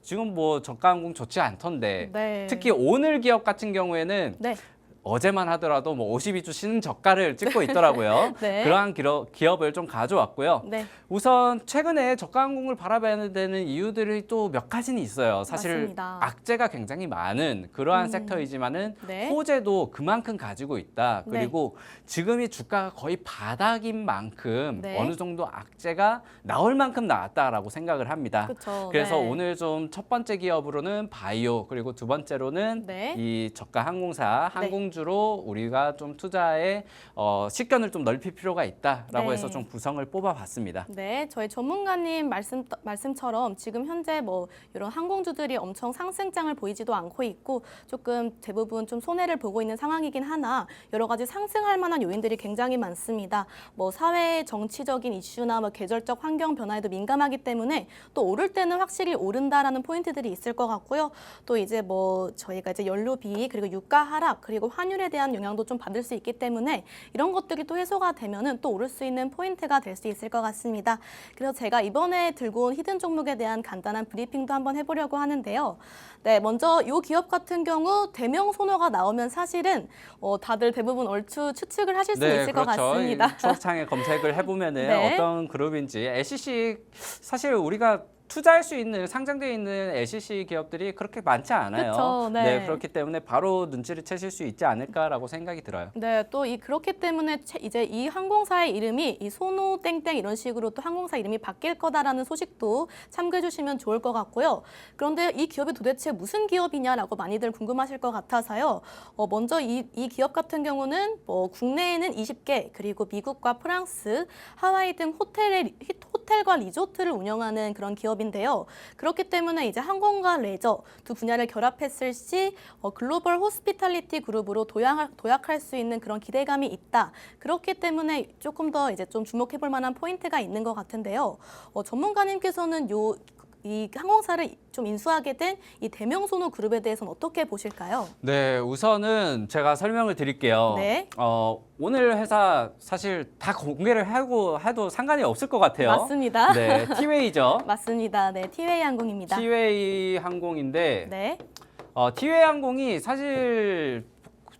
지금 뭐 저가 항공 좋지 않던데 네. 특히 오늘 기업 같은 경우에는 네. 어제만 하더라도 뭐 52주 신저가를 찍고 있더라고요. 네. 그러한 기업을 좀 가져왔고요. 네. 우선 최근에 저가 항공을 바라봐야 되는 이유들이 또 몇 가지는 있어요. 사실 맞습니다. 악재가 굉장히 많은 그러한 섹터이지만은 네. 호재도 그만큼 가지고 있다. 네. 그리고 지금이 주가가 거의 바닥인 만큼 네. 어느 정도 악재가 나올 만큼 나왔다라고 생각을 합니다. 그쵸. 그래서 네. 오늘 좀 첫 번째 기업으로는 바이오 그리고 두 번째로는 네. 이 저가 항공사 항공주로 우리가 좀 투자에 식견을 좀 넓힐 필요가 있다라고 네. 해서 좀 구성을 뽑아봤습니다. 네, 저희 전문가님 말씀처럼 지금 현재 뭐 이런 항공주들이 엄청 상승장을 보이지도 않고 있고 조금 대부분 좀 손해를 보고 있는 상황이긴 하나 여러 가지 상승할 만한 요인들이 굉장히 많습니다. 뭐 사회 정치적인 이슈나 뭐 계절적 환경 변화에도 민감하기 때문에 또 오를 때는 확실히 오른다라는 포인트들이 있을 것 같고요. 또 이제 뭐 저희가 이제 연료비 그리고 유가 하락 그리고 환율에 대한 영향도 좀 받을 수 있기 때문에 이런 것들이 또 해소가 되면은 또 오를 수 있는 포인트가 될 수 있을 것 같습니다. 그래서 제가 이번에 들고 온 히든 종목에 대한 간단한 브리핑도 한번 해보려고 하는데요. 네, 먼저 이 기업 같은 경우 대명 손호가 나오면 사실은 다들 대부분 얼추 추측을 하실 수 있을 것 같습니다. 추억창에 검색을 해보면은 네. 어떤 그룹인지 LCC 사실 우리가 투자할 수 있는 상장되어 있는 LCC 기업들이 그렇게 많지 않아요. 그쵸, 네. 그렇기 때문에 바로 눈치를 채실 수 있지 않을까라고 생각이 들어요. 네, 또 그렇기 때문에 이제 이 항공사의 이름이 이 소노 땡땡 이런 식으로 또 항공사 이름이 바뀔 거다라는 소식도 참고해 주시면 좋을 것 같고요. 그런데 이 기업이 도대체 무슨 기업이냐라고 많이들 궁금하실 것 같아서요. 먼저 이 기업 같은 경우는 뭐 국내에는 20개 그리고 미국과 프랑스, 하와이 등 호텔과 리조트를 운영하는 그런 기업인데요. 그렇기 때문에 이제 항공과 레저 두 분야를 결합했을 시 글로벌 호스피탈리티 그룹으로 도약할 수 있는 그런 기대감이 있다. 그렇기 때문에 조금 더 이제 좀 주목해볼 만한 포인트가 있는 것 같은데요. 전문가님께서는 이 항공사를 좀 인수하게 된 이 대명소노 그룹에 대해서는 어떻게 보실까요? 네, 우선은 제가 설명을 드릴게요. 네. 오늘 회사 사실 다 공개를 해도 상관이 없을 것 같아요. 맞습니다. 네, 티웨이죠. 맞습니다. 네, 티웨이 항공입니다. 티웨이 항공인데 네. 티웨이 항공이 사실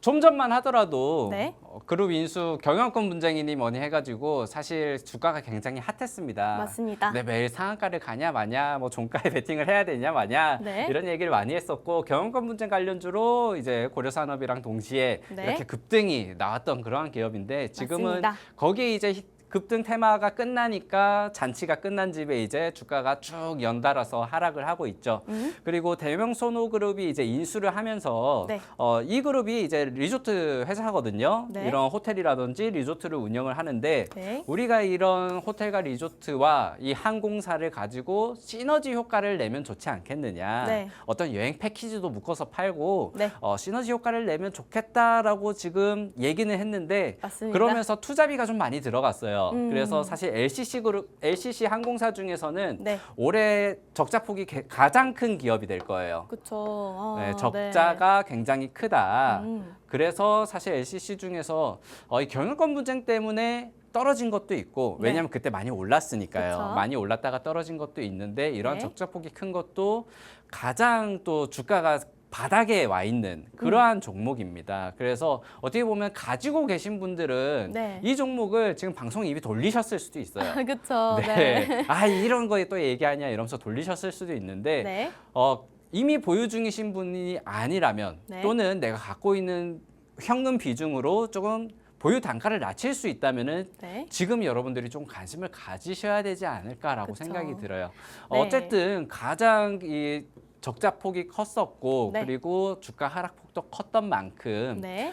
좀 전만 하더라도 네. 그룹 인수 경영권 분쟁이니 뭐니 해가지고 사실 주가가 굉장히 핫했습니다. 맞습니다. 네, 매일 상한가를 가냐 마냐, 뭐 종가에 베팅을 해야 되냐 마냐 네. 이런 얘기를 많이 했었고 경영권 분쟁 관련주로 이제 고려산업이랑 동시에 네. 이렇게 급등이 나왔던 그러한 기업인데 지금은 맞습니다. 거기에 이제 급등 테마가 끝나니까 잔치가 끝난 집에 이제 주가가 쭉 연달아서 하락을 하고 있죠. 그리고 대명소노그룹이 이제 인수를 하면서 네. 이 그룹이 이제 리조트 회사거든요. 네. 이런 호텔이라든지 리조트를 운영을 하는데 네. 우리가 이런 호텔과 리조트와 이 항공사를 가지고 시너지 효과를 내면 좋지 않겠느냐. 네. 어떤 여행 패키지도 묶어서 팔고 네. 시너지 효과를 내면 좋겠다라고 지금 얘기는 했는데 맞습니다. 그러면서 투자비가 좀 많이 들어갔어요. 음. 그래서 사실 LCC 항공사 중에서는 네. 올해 적자 폭이 가장 큰 기업이 될 거예요. 그렇죠. 네, 적자가 굉장히 크다. 음. 그래서 사실 LCC 중에서 이 경영권 분쟁 때문에 떨어진 것도 있고 네. 왜냐하면 그때 많이 올랐으니까요. 그쵸. 많이 올랐다가 떨어진 것도 있는데 이런 네. 적자 폭이 큰 것도 가장 또 주가가 바닥에 와 있는 그러한 종목입니다. 그래서 어떻게 보면 가지고 계신 분들은 네. 이 종목을 지금 방송 입이 돌리셨을 수도 있어요. 그렇죠. 네. 아, 이런 거에 또 얘기하냐 이러면서 돌리셨을 수도 있는데 네. 이미 보유 중이신 분이 아니라면 네. 또는 내가 갖고 있는 현금 비중으로 조금 보유 단가를 낮출 수 있다면은 네. 지금 여러분들이 좀 관심을 가지셔야 되지 않을까라고 그쵸. 생각이 들어요. 네. 어쨌든 가장 이 적자 폭이 컸었고 네. 그리고 주가 하락폭도 컸던 만큼 네.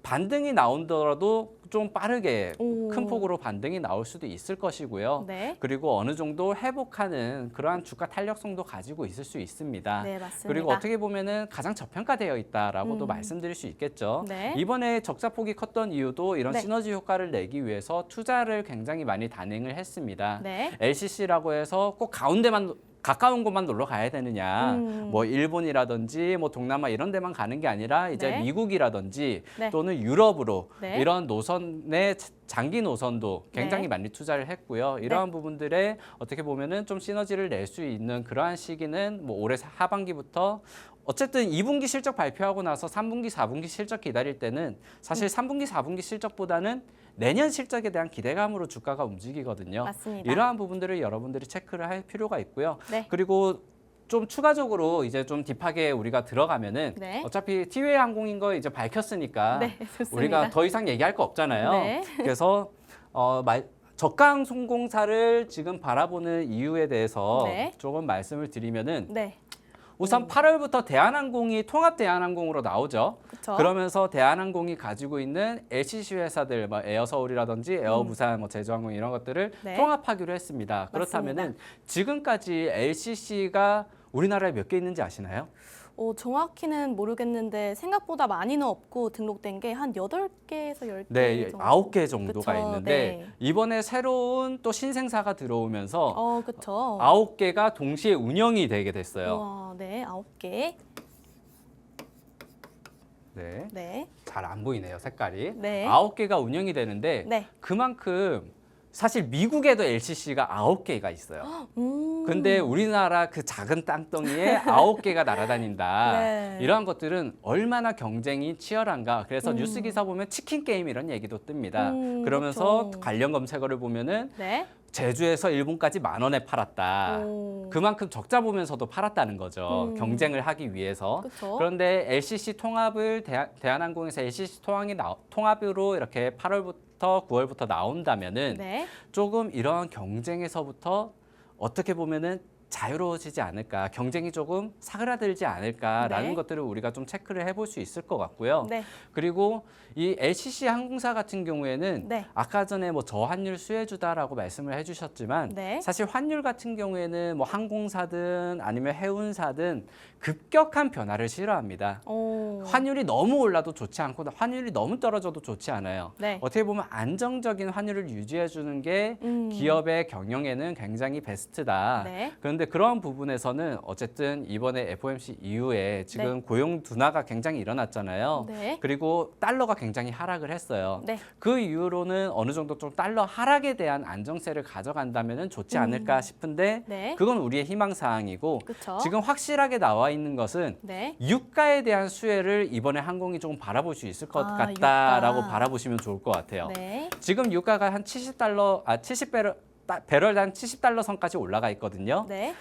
반등이 나온더라도 좀 빠르게 오. 큰 폭으로 반등이 나올 수도 있을 것이고요. 네. 그리고 어느 정도 회복하는 그러한 주가 탄력성도 가지고 있을 수 있습니다. 네, 맞습니다. 그리고 어떻게 보면은 가장 저평가되어 있다라고도 말씀드릴 수 있겠죠. 네. 이번에 적자폭이 컸던 이유도 이런 네. 시너지 효과를 내기 위해서 투자를 굉장히 많이 단행을 했습니다. 네. LCC라고 해서 꼭 가운데만 가까운 곳만 놀러 가야 되느냐, 뭐 일본이라든지 뭐 동남아 이런 데만 가는 게 아니라 이제 네. 미국이라든지 네. 또는 유럽으로 네. 이런 노선의 장기 노선도 굉장히 네. 많이 투자를 했고요. 이러한 부분들에 어떻게 보면은 좀 시너지를 낼 수 있는 그러한 시기는 뭐 올해 하반기부터 어쨌든 2분기 실적 발표하고 나서 3분기, 4분기 실적 기다릴 때는 사실 3분기, 4분기 실적보다는 내년 실적에 대한 기대감으로 주가가 움직이거든요. 맞습니다. 이러한 부분들을 여러분들이 체크를 할 필요가 있고요. 네. 그리고 좀 추가적으로 이제 좀 딥하게 우리가 들어가면은 네. 어차피 티웨이 항공인 거 이제 밝혔으니까 네, 좋습니다. 우리가 더 이상 얘기할 거 없잖아요. 네. 그래서 저가 항공사를 지금 바라보는 이유에 대해서 네. 조금 말씀을 드리면은 네. 우선 8월부터 대한항공이 통합 대한항공으로 나오죠. 그렇죠. 그러면서 대한항공이 가지고 있는 LCC 회사들, 뭐 에어서울이라든지 에어부산, 뭐 제주항공 이런 것들을 네. 통합하기로 했습니다. 그렇다면은 지금까지 LCC가 우리나라에 몇 개 있는지 아시나요? 정확히는 모르겠는데 생각보다 많이는 없고 등록된 게 한 8개에서 10개 네, 정도. 9개 정도가 그쵸, 있는데 네. 이번에 새로운 또 신생사가 들어오면서 그렇죠. 9개가 동시에 운영이 되게 됐어요. 우와, 네, 9개. 네. 네. 잘 안 보이네요, 색깔이. 네. 9개가 운영이 되는데 네. 그만큼 사실 미국에도 LCC가 9개가 있어요. 근데 우리나라 그 작은 땅덩이에 9개가 날아다닌다. 네. 이러한 것들은 얼마나 경쟁이 치열한가. 그래서 뉴스 기사 보면 치킨 게임 이런 얘기도 뜹니다. 그러면서 그쵸. 관련 검색어를 보면은 네. 제주에서 일본까지 10,000원에 팔았다. 오. 그만큼 적자 보면서도 팔았다는 거죠. 경쟁을 하기 위해서. 그쵸. 그런데 LCC 통합을 대한항공에서 LCC 통합으로 이렇게 8월부터 9월부터 나온다면은 네. 조금 이러한 경쟁에서부터 어떻게 보면은 자유로워지지 않을까, 경쟁이 조금 사그라들지 않을까라는 네. 것들을 우리가 좀 체크를 해볼 수 있을 것 같고요. 네. 그리고 이 LCC 항공사 같은 경우에는 네. 아까 전에 뭐 저환율 수혜주다라고 말씀을 해주셨지만 네. 사실 환율 같은 경우에는 뭐 항공사든 아니면 해운사든 급격한 변화를 싫어합니다. 오. 환율이 너무 올라도 좋지 않고 환율이 너무 떨어져도 좋지 않아요. 네. 어떻게 보면 안정적인 환율을 유지해 주는 게 기업의 경영에는 굉장히 베스트다. 네. 그런데 그런 부분에서는 어쨌든 이번에 FOMC 이후에 지금 고용 둔화가 굉장히 일어났잖아요. 네. 그리고 달러가 굉장히 하락을 했어요. 네. 그 이후로는 어느 정도 좀 달러 하락에 대한 안정세를 가져간다면 좋지 않을까 싶은데 네. 그건 우리의 희망 사항이고 그쵸. 지금 확실하게 나와 있는 것은 네. 유가에 대한 수혜를 이번에 항공이 조금 바라볼 수 있을 것 아, 같다라고 유가. 바라보시면 좋을 것 같아요. 네. 지금 유가가 한 70배럴당 70달러 선까지 올라가 있거든요. 네.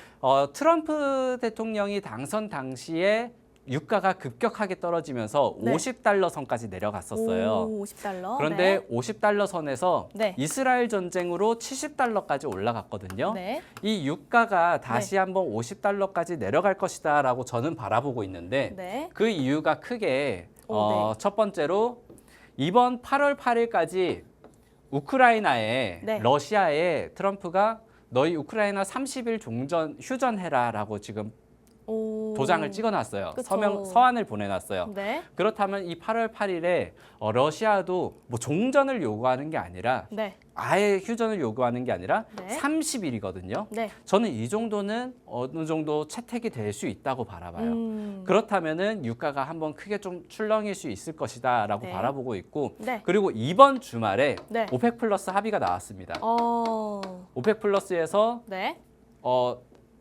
트럼프 대통령이 당선 당시에 유가가 급격하게 떨어지면서 네. 50달러 선까지 내려갔었어요. 오, 50달러. 그런데 네. 50달러 선에서 네. 이스라엘 전쟁으로 70달러까지 올라갔거든요. 네. 이 유가가 다시 한번 50달러까지 내려갈 것이다라고 저는 바라보고 있는데 네. 그 이유가 크게 네. 첫 번째로 이번 8월 8일까지 우크라이나에 네. 러시아에 트럼프가 너희 우크라이나 30일 휴전해라라고 지금 오. 도장을 찍어놨어요. 그쵸. 서한을 보내놨어요. 네. 그렇다면 이 8월 8일에 러시아도 뭐 종전을 요구하는 게 아니라 네. 아예 휴전을 요구하는 게 아니라 네. 30일이거든요. 네. 저는 이 정도는 어느 정도 채택이 될 수 있다고 바라봐요. 그렇다면은 유가가 한번 크게 좀 출렁일 수 있을 것이다라고 네. 바라보고 있고 네. 그리고 이번 주말에 네. 오펙 플러스 합의가 나왔습니다. 오펙 플러스에서 네.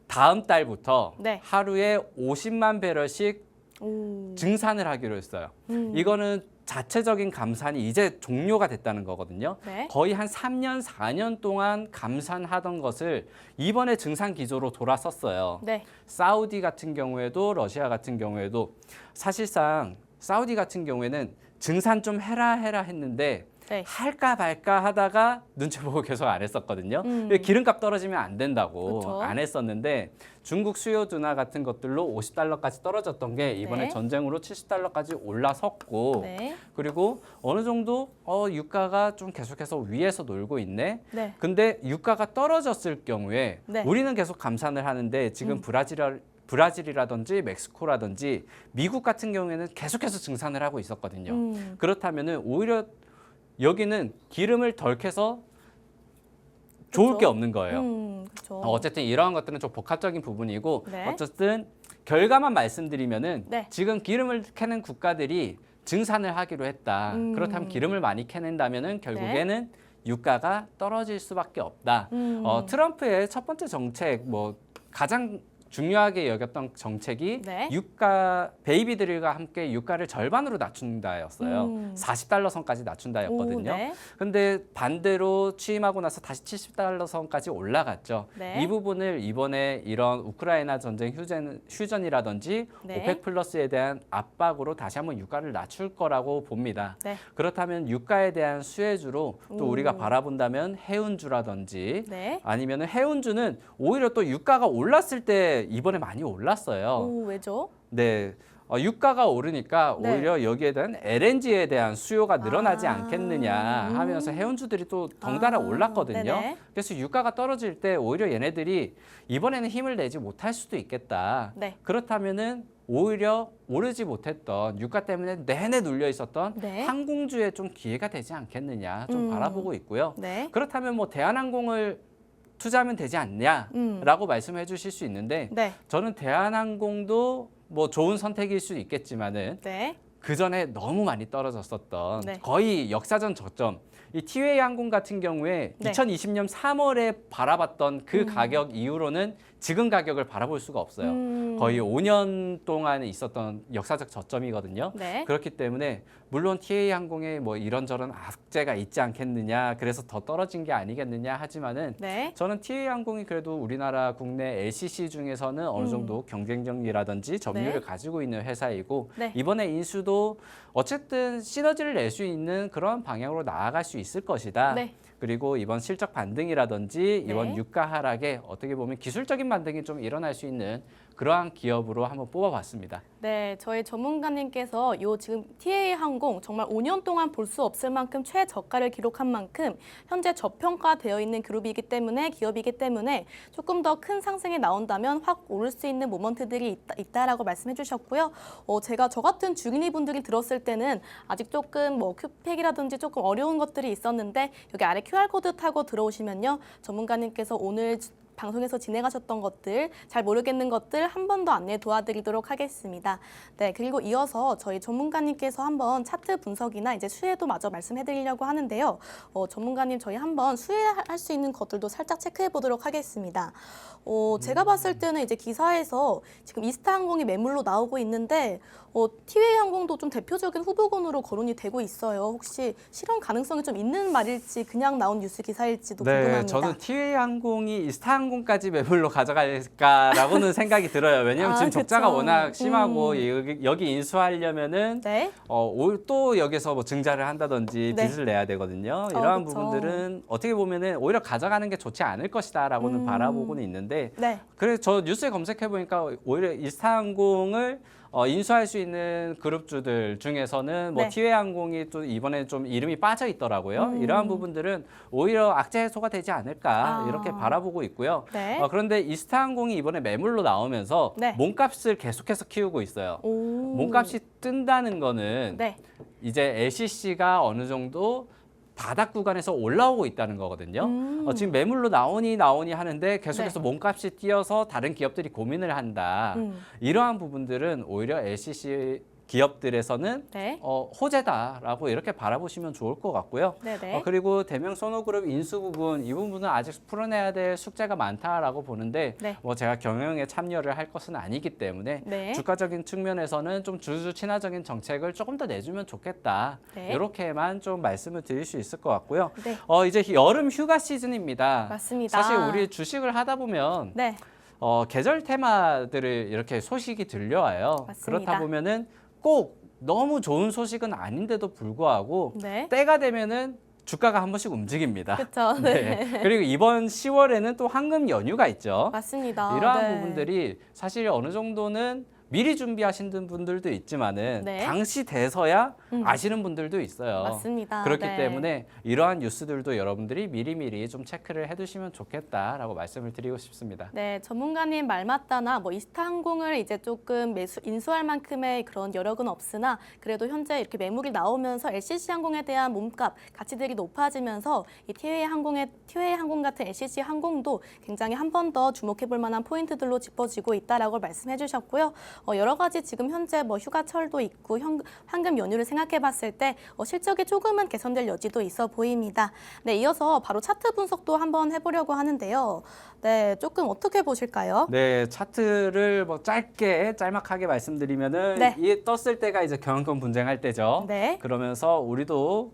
다음 달부터 네. 하루에 50만 배럴씩 오. 증산을 하기로 했어요. 이거는 자체적인 감산이 이제 종료가 됐다는 거거든요. 네. 거의 한 3년, 4년 동안 감산하던 것을 이번에 증산 기조로 돌아섰어요. 네. 사우디 같은 경우에도 러시아 같은 경우에도 사실상 사우디 같은 경우에는 증산 좀 해라 했는데 네. 할까 말까 하다가 눈치 보고 계속 안 했었거든요. 기름값 떨어지면 안 된다고 그쵸. 안 했었는데 중국 수요 둔화 같은 것들로 50달러까지 떨어졌던 게 이번에 네. 전쟁으로 70달러까지 올라섰고 네. 그리고 어느 정도 유가가 좀 계속해서 위에서 놀고 있네. 네. 근데 유가가 떨어졌을 경우에 네. 우리는 계속 감산을 하는데 지금 브라질이라든지 멕시코라든지 미국 같은 경우에는 계속해서 증산을 하고 있었거든요. 그렇다면은 오히려 여기는 기름을 덜 캐서 좋을 그쵸. 게 없는 거예요. 그렇죠. 어쨌든 이러한 것들은 좀 복합적인 부분이고 네. 어쨌든 결과만 말씀드리면은 네. 지금 기름을 캐는 국가들이 증산을 하기로 했다. 그렇다면 기름을 많이 캐낸다면은 결국에는 유가가 떨어질 수밖에 없다. 트럼프의 첫 번째 정책 뭐 가장 중요하게 여겼던 정책이 네. 유가 베이비 드릴과 함께 유가를 절반으로 낮춘다였어요. 40달러 선까지 낮춘다였거든요. 오, 네. 근데 반대로 취임하고 나서 다시 70달러 선까지 올라갔죠. 네. 이 부분을 이번에 이런 우크라이나 전쟁 휴전이라든지 네. 오펙 플러스에 대한 압박으로 다시 한번 유가를 낮출 거라고 봅니다. 네. 그렇다면 유가에 대한 수혜주로 또 우리가 바라본다면 해운주라든지 네. 아니면 해운주는 오히려 또 유가가 올랐을 때 이번에 많이 올랐어요. 오, 왜죠? 네. 유가가 오르니까 네. 오히려 여기에 대한 LNG에 대한 수요가 늘어나지 아. 않겠느냐 하면서 해운주들이 또 덩달아 올랐거든요. 네네. 그래서 유가가 떨어질 때 오히려 얘네들이 이번에는 힘을 내지 못할 수도 있겠다. 네. 그렇다면은 오히려 오르지 못했던 유가 때문에 내내 눌려 있었던 네. 항공주에 좀 기회가 되지 않겠느냐 좀 바라보고 있고요. 네. 그렇다면 뭐 대한항공을 투자하면 되지 않냐라고 말씀해 주실 수 있는데 네. 저는 대한항공도 뭐 좋은 선택일 수 있겠지만은 네. 그 전에 너무 많이 떨어졌었던 네. 거의 역사전 저점. 이 티웨이 항공 같은 경우에 네. 2020년 3월에 바라봤던 그 가격 이후로는 지금 가격을 바라볼 수가 없어요. 거의 5년 동안에 있었던 역사적 저점이거든요. 네. 그렇기 때문에 물론 티웨이 항공에 뭐 이런저런 악재가 있지 않겠느냐, 그래서 더 떨어진 게 아니겠느냐 하지만은 네. 저는 티웨이 항공이 그래도 우리나라 국내 LCC 중에서는 어느 정도 경쟁력이라든지 점유율을 네. 가지고 있는 회사이고 네. 이번에 인수도 어쨌든 시너지를 낼 수 있는 그런 방향으로 나아갈 수 있을 것이다. 네. 그리고 이번 실적 반등이라든지 이번 네. 유가 하락에 어떻게 보면 기술적인 반등이 좀 일어날 수 있는 그러한 기업으로 한번 뽑아봤습니다. 네, 저희 전문가님께서 요 지금 TA 항공 정말 5년 동안 볼 수 없을 만큼 최저가를 기록한 만큼 현재 저평가되어 있는 그룹이기 때문에 기업이기 때문에 조금 더 큰 상승이 나온다면 확 오를 수 있는 모먼트들이 있다라고 말씀해 주셨고요. 제가 저 같은 주린이 분들이 들었을 때는 아직 조금 뭐 큐팩이라든지 조금 어려운 것들이 있었는데 여기 아래 QR코드 타고 들어오시면요. 전문가님께서 오늘 방송에서 진행하셨던 것들, 잘 모르겠는 것들 한 번 더 안내 도와드리도록 하겠습니다. 네, 그리고 이어서 저희 전문가님께서 한번 차트 분석이나 이제 수혜도 마저 말씀해드리려고 하는데요. 전문가님 저희 한번 수혜할 수 있는 것들도 살짝 체크해 보도록 하겠습니다. 제가 봤을 때는 이제 기사에서 지금 이스타항공이 매물로 나오고 있는데 티웨이 항공도 좀 대표적인 후보군으로 거론이 되고 있어요. 혹시 실현 가능성이 좀 있는 말일지 그냥 나온 뉴스 기사일지도 궁금합니다. 네, 저는 티웨이 항공이 이스타항공까지 매물로 가져갈까라고는 생각이 들어요. 왜냐하면 지금 그쵸. 적자가 워낙 심하고 여기 인수하려면은 네. 또 여기서 뭐 증자를 한다든지 네. 빚을 내야 되거든요. 이러한 그쵸. 부분들은 어떻게 보면은 오히려 가져가는 게 좋지 않을 것이다라고는 바라보고는 있는데 네. 그래서 저 뉴스에 검색해 보니까 오히려 이스타항공을 인수할 수 있는 그룹주들 중에서는 뭐 네. 티웨이 항공이 또 이번에 좀 이름이 빠져 있더라고요. 이러한 부분들은 오히려 악재 해소가 되지 않을까 이렇게 바라보고 있고요. 네. 그런데 이스타항공이 이번에 매물로 나오면서 네. 몸값을 계속해서 키우고 있어요. 오. 몸값이 뜬다는 거는 네. 이제 LCC가 어느 정도 바닥 구간에서 올라오고 있다는 거거든요. 지금 매물로 나오니 하는데 계속해서 네. 몸값이 뛰어서 다른 기업들이 고민을 한다. 이러한 부분들은 오히려 LCC 기업들에서는 네. 호재다라고 이렇게 바라보시면 좋을 것 같고요. 네네. 그리고 대명 소노그룹 인수 부분 이 부분은 아직 풀어내야 될 숙제가 많다라고 보는데 네. 뭐 제가 경영에 참여를 할 것은 아니기 때문에 네. 주가적인 측면에서는 좀 주주 친화적인 정책을 조금 더 내주면 좋겠다. 네. 이렇게만 좀 말씀을 드릴 수 있을 것 같고요. 네. 이제 여름 휴가 시즌입니다. 맞습니다. 사실 우리 주식을 하다 보면 네. 계절 테마들을 이렇게 소식이 들려와요. 맞습니다. 그렇다 보면은 꼭 너무 좋은 소식은 아닌데도 불구하고 네. 때가 되면은 주가가 한 번씩 움직입니다. 그렇죠. 네. 그리고 이번 10월에는 또 황금 연휴가 있죠. 맞습니다. 이러한 네. 부분들이 사실 어느 정도는 미리 준비하신 분들도 있지만은 네. 당시 돼서야 아시는 분들도 있어요. 맞습니다. 그렇기 네. 때문에 이러한 뉴스들도 여러분들이 미리미리 좀 체크를 해두시면 좋겠다라고 말씀을 드리고 싶습니다. 네, 전문가님 말 맞다나 뭐 이스타항공을 이제 조금 인수할 만큼의 그런 여력은 없으나 그래도 현재 이렇게 매물이 나오면서 LCC항공에 대한 몸값, 가치들이 높아지면서 이 티웨이 항공 같은 LCC항공도 굉장히 한 번 더 주목해 볼 만한 포인트들로 짚어지고 있다라고 말씀해 주셨고요. 여러 가지 지금 현재 뭐 휴가철도 있고 황금 연휴를 생각해 봤을 때 실적이 조금은 개선될 여지도 있어 보입니다. 네, 이어서 바로 차트 분석도 한번 해보려고 하는데요. 네, 조금 어떻게 보실까요? 네, 차트를 뭐 짤막하게 말씀드리면은 네. 이 떴을 때가 이제 경영권 분쟁할 때죠. 네. 그러면서 우리도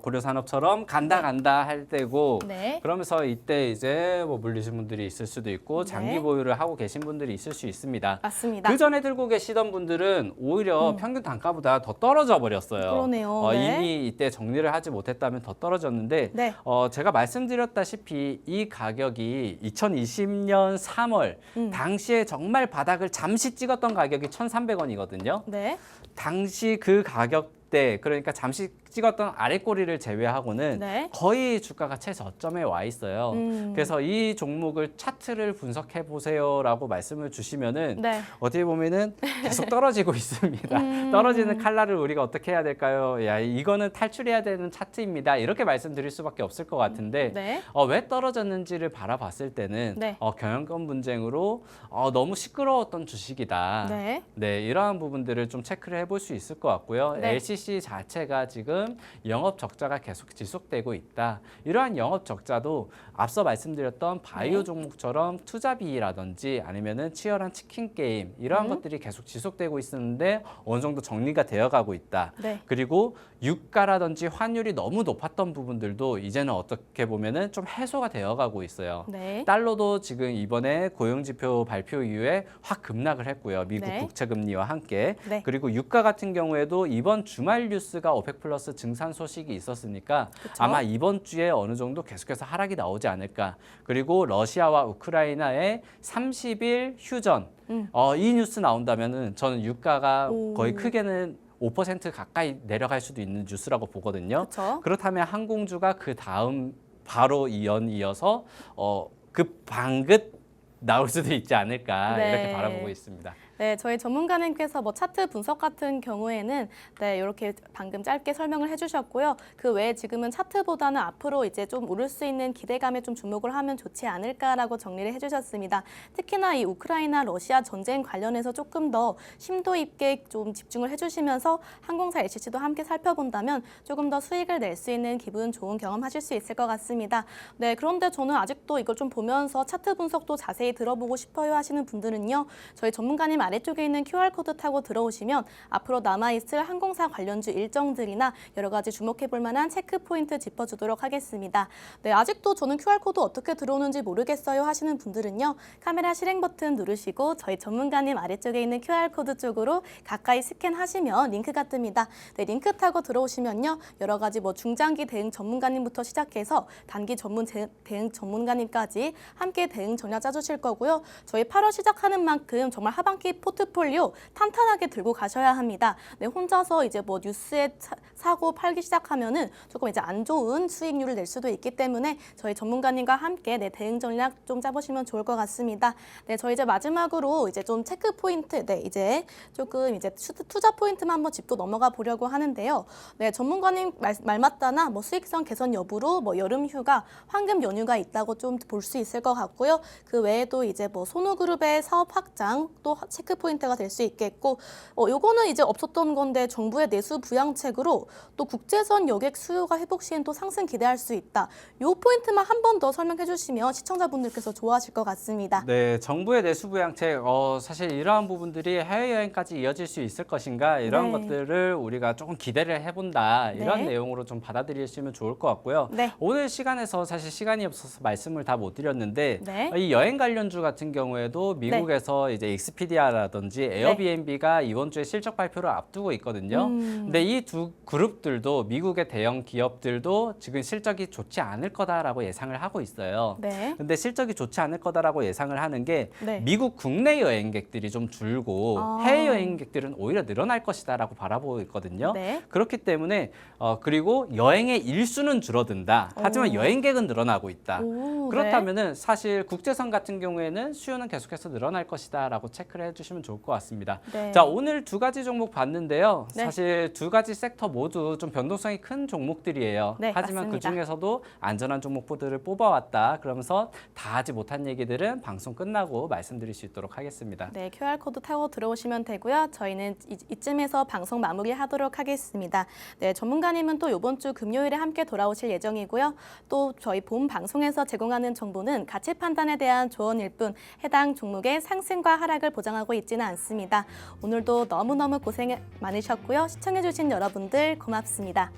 고려산업처럼 간다 할 때고 네. 그러면서 이때 이제 뭐 물리신 분들이 있을 수도 있고 장기 네. 보유를 하고 계신 분들이 있을 수 있습니다. 맞습니다. 그 전에 들고 계시던 분들은 오히려 평균 단가보다 더 떨어져 버렸어요. 그러네요. 네. 이미 이때 정리를 하지 못했다면 더 떨어졌는데 네. 제가 말씀드렸다시피 이 가격이 2020년 3월 당시에 정말 바닥을 잠시 찍었던 가격이 1,300원이거든요. 네. 당시 그 가격대 그러니까 잠시 찍었던 아랫꼬리를 제외하고는 네. 거의 주가가 최저점에 와 있어요. 그래서 이 종목을 차트를 분석해 보세요라고 말씀을 주시면은 네. 어떻게 보면은 계속 떨어지고 있습니다. 떨어지는 칼날을 우리가 어떻게 해야 될까요? 야, 이거는 탈출해야 되는 차트입니다. 이렇게 말씀드릴 수밖에 없을 것 같은데 네. 왜 떨어졌는지를 바라봤을 때는 네. 경영권 분쟁으로 너무 시끄러웠던 주식이다. 네. 네, 이러한 부분들을 좀 체크를 해볼 수 있을 것 같고요. 네. LCC 자체가 지금 영업 적자가 계속 지속되고 있다. 이러한 영업 적자도 앞서 말씀드렸던 바이오 네. 종목처럼 투자비라든지 아니면은 치열한 치킨 게임 이러한 것들이 계속 지속되고 있었는데 어느 정도 정리가 되어가고 있다. 네. 그리고 유가라든지 환율이 너무 높았던 부분들도 이제는 어떻게 보면은 좀 해소가 되어가고 있어요. 네. 달러도 지금 이번에 고용지표 발표 이후에 확 급락을 했고요. 미국 네. 국채금리와 함께. 네. 그리고 유가 같은 경우에도 이번 주말 뉴스가 오펙 플러스 증산 소식이 있었으니까 그쵸? 아마 이번 주에 어느 정도 계속해서 하락이 나오지 않을까. 그리고 러시아와 우크라이나의 30일 휴전. 이 뉴스 나온다면은 저는 유가가 오. 거의 크게는 5% 가까이 내려갈 수도 있는 뉴스라고 보거든요. 그렇죠. 그렇다면 항공주가 그 다음 바로 이어서 방긋 나올 수도 있지 않을까 네. 이렇게 바라보고 있습니다. 네, 저희 전문가님께서 뭐 차트 분석 같은 경우에는 네, 이렇게 방금 짧게 설명을 해주셨고요. 그 외에 지금은 차트보다는 앞으로 이제 좀 오를 수 있는 기대감에 좀 주목을 하면 좋지 않을까라고 정리를 해주셨습니다. 특히나 이 우크라이나 러시아 전쟁 관련해서 조금 더 심도 있게 좀 집중을 해주시면서 항공사 LCC도 함께 살펴본다면 조금 더 수익을 낼 수 있는 기분 좋은 경험하실 수 있을 것 같습니다. 네, 그런데 저는 아직도 이걸 좀 보면서 차트 분석도 자세히 들어보고 싶어요 하시는 분들은요. 저희 전문가님 아래쪽에 있는 QR코드 타고 들어오시면 앞으로 남아있을 항공사 관련주 일정들이나 여러 가지 주목해볼 만한 체크포인트 짚어주도록 하겠습니다. 네, 아직도 저는 QR코드 어떻게 들어오는지 모르겠어요 하시는 분들은요. 카메라 실행 버튼 누르시고 저희 전문가님 아래쪽에 있는 QR코드 쪽으로 가까이 스캔하시면 링크가 뜹니다. 네, 링크 타고 들어오시면요. 여러 가지 뭐 중장기 대응 전문가님부터 시작해서 단기 대응 전문가님까지 함께 대응 전략 짜주실 거고요. 저희 8월 시작하는 만큼 정말 하반기 포트폴리오 탄탄하게 들고 가셔야 합니다. 네, 혼자서 이제 뭐 뉴스에 사고 팔기 시작하면은 조금 이제 안 좋은 수익률을 낼 수도 있기 때문에 저희 전문가님과 함께 네, 대응 전략 좀 짜보시면 좋을 것 같습니다. 네, 저희 이제 마지막으로 이제 좀 체크 포인트, 네, 이제 조금 이제 투자 포인트만 한번 짚고 넘어가 보려고 하는데요. 네, 전문가님 말 맞다나 뭐 수익성 개선 여부로 뭐 여름 휴가, 황금 연휴가 있다고 좀 볼 수 있을 것 같고요. 그 외에도 이제 뭐 손우그룹의 사업 확장 또 체크 포인트가 될 수 있겠고, 요거는 이제 없었던 건데 정부의 내수 부양책으로 또 국제선 여객 수요가 회복 시엔 또 상승 기대할 수 있다. 요 포인트만 한 번 더 설명해 주시면 시청자분들께서 좋아하실 것 같습니다. 네, 정부의 내수 부양책 사실 이러한 부분들이 해외여행까지 이어질 수 있을 것인가 이런 네. 것들을 우리가 조금 기대를 해본다 이런 네. 내용으로 좀 받아들이시면 좋을 것 같고요. 네. 오늘 시간에서 사실 시간이 없어서 말씀을 다 못 드렸는데 네. 이 여행 관련주 같은 경우에도 미국에서 이제 익스피디아 아고다라든지 에어비앤비가 이번 주에 실적 발표를 앞두고 있거든요. 근데 이 두 그룹들도 미국의 대형 기업들도 지금 실적이 좋지 않을 거다라고 예상을 하고 있어요. 네. 근데 실적이 좋지 않을 거다라고 예상을 하는 게 네. 미국 국내 여행객들이 좀 줄고 해외 여행객들은 오히려 늘어날 것이다라고 바라보고 있거든요. 네. 그렇기 때문에 그리고 여행의 일수는 줄어든다. 하지만 여행객은 늘어나고 있다. 오, 그렇다면은 사실 국제선 같은 경우에는 수요는 계속해서 늘어날 것이다라고 체크를 해주시면 좋을 것 같습니다. 네. 자, 오늘 두 가지 종목 봤는데요. 네. 사실 두 가지 섹터 모두 좀 변동성이 큰 종목들이에요. 네, 하지만 맞습니다. 그 중에서도 안전한 종목들을 뽑아왔다. 그러면서 다 하지 못한 얘기들은 방송 끝나고 말씀드릴 수 있도록 하겠습니다. 네, QR코드 타고 들어오시면 되고요. 저희는 이쯤에서 방송 마무리하도록 하겠습니다. 네, 전문가님은 또 이번 주 금요일에 함께 돌아오실 예정이고요. 또 저희 본 방송에서 제공하는 정보는 가치 판단에 대한 조언일 뿐 해당 종목의 상승과 하락을 보장하고 있지는 않습니다. 오늘도 너무너무 고생 많으셨고요. 시청해주신 여러분들 고맙습니다.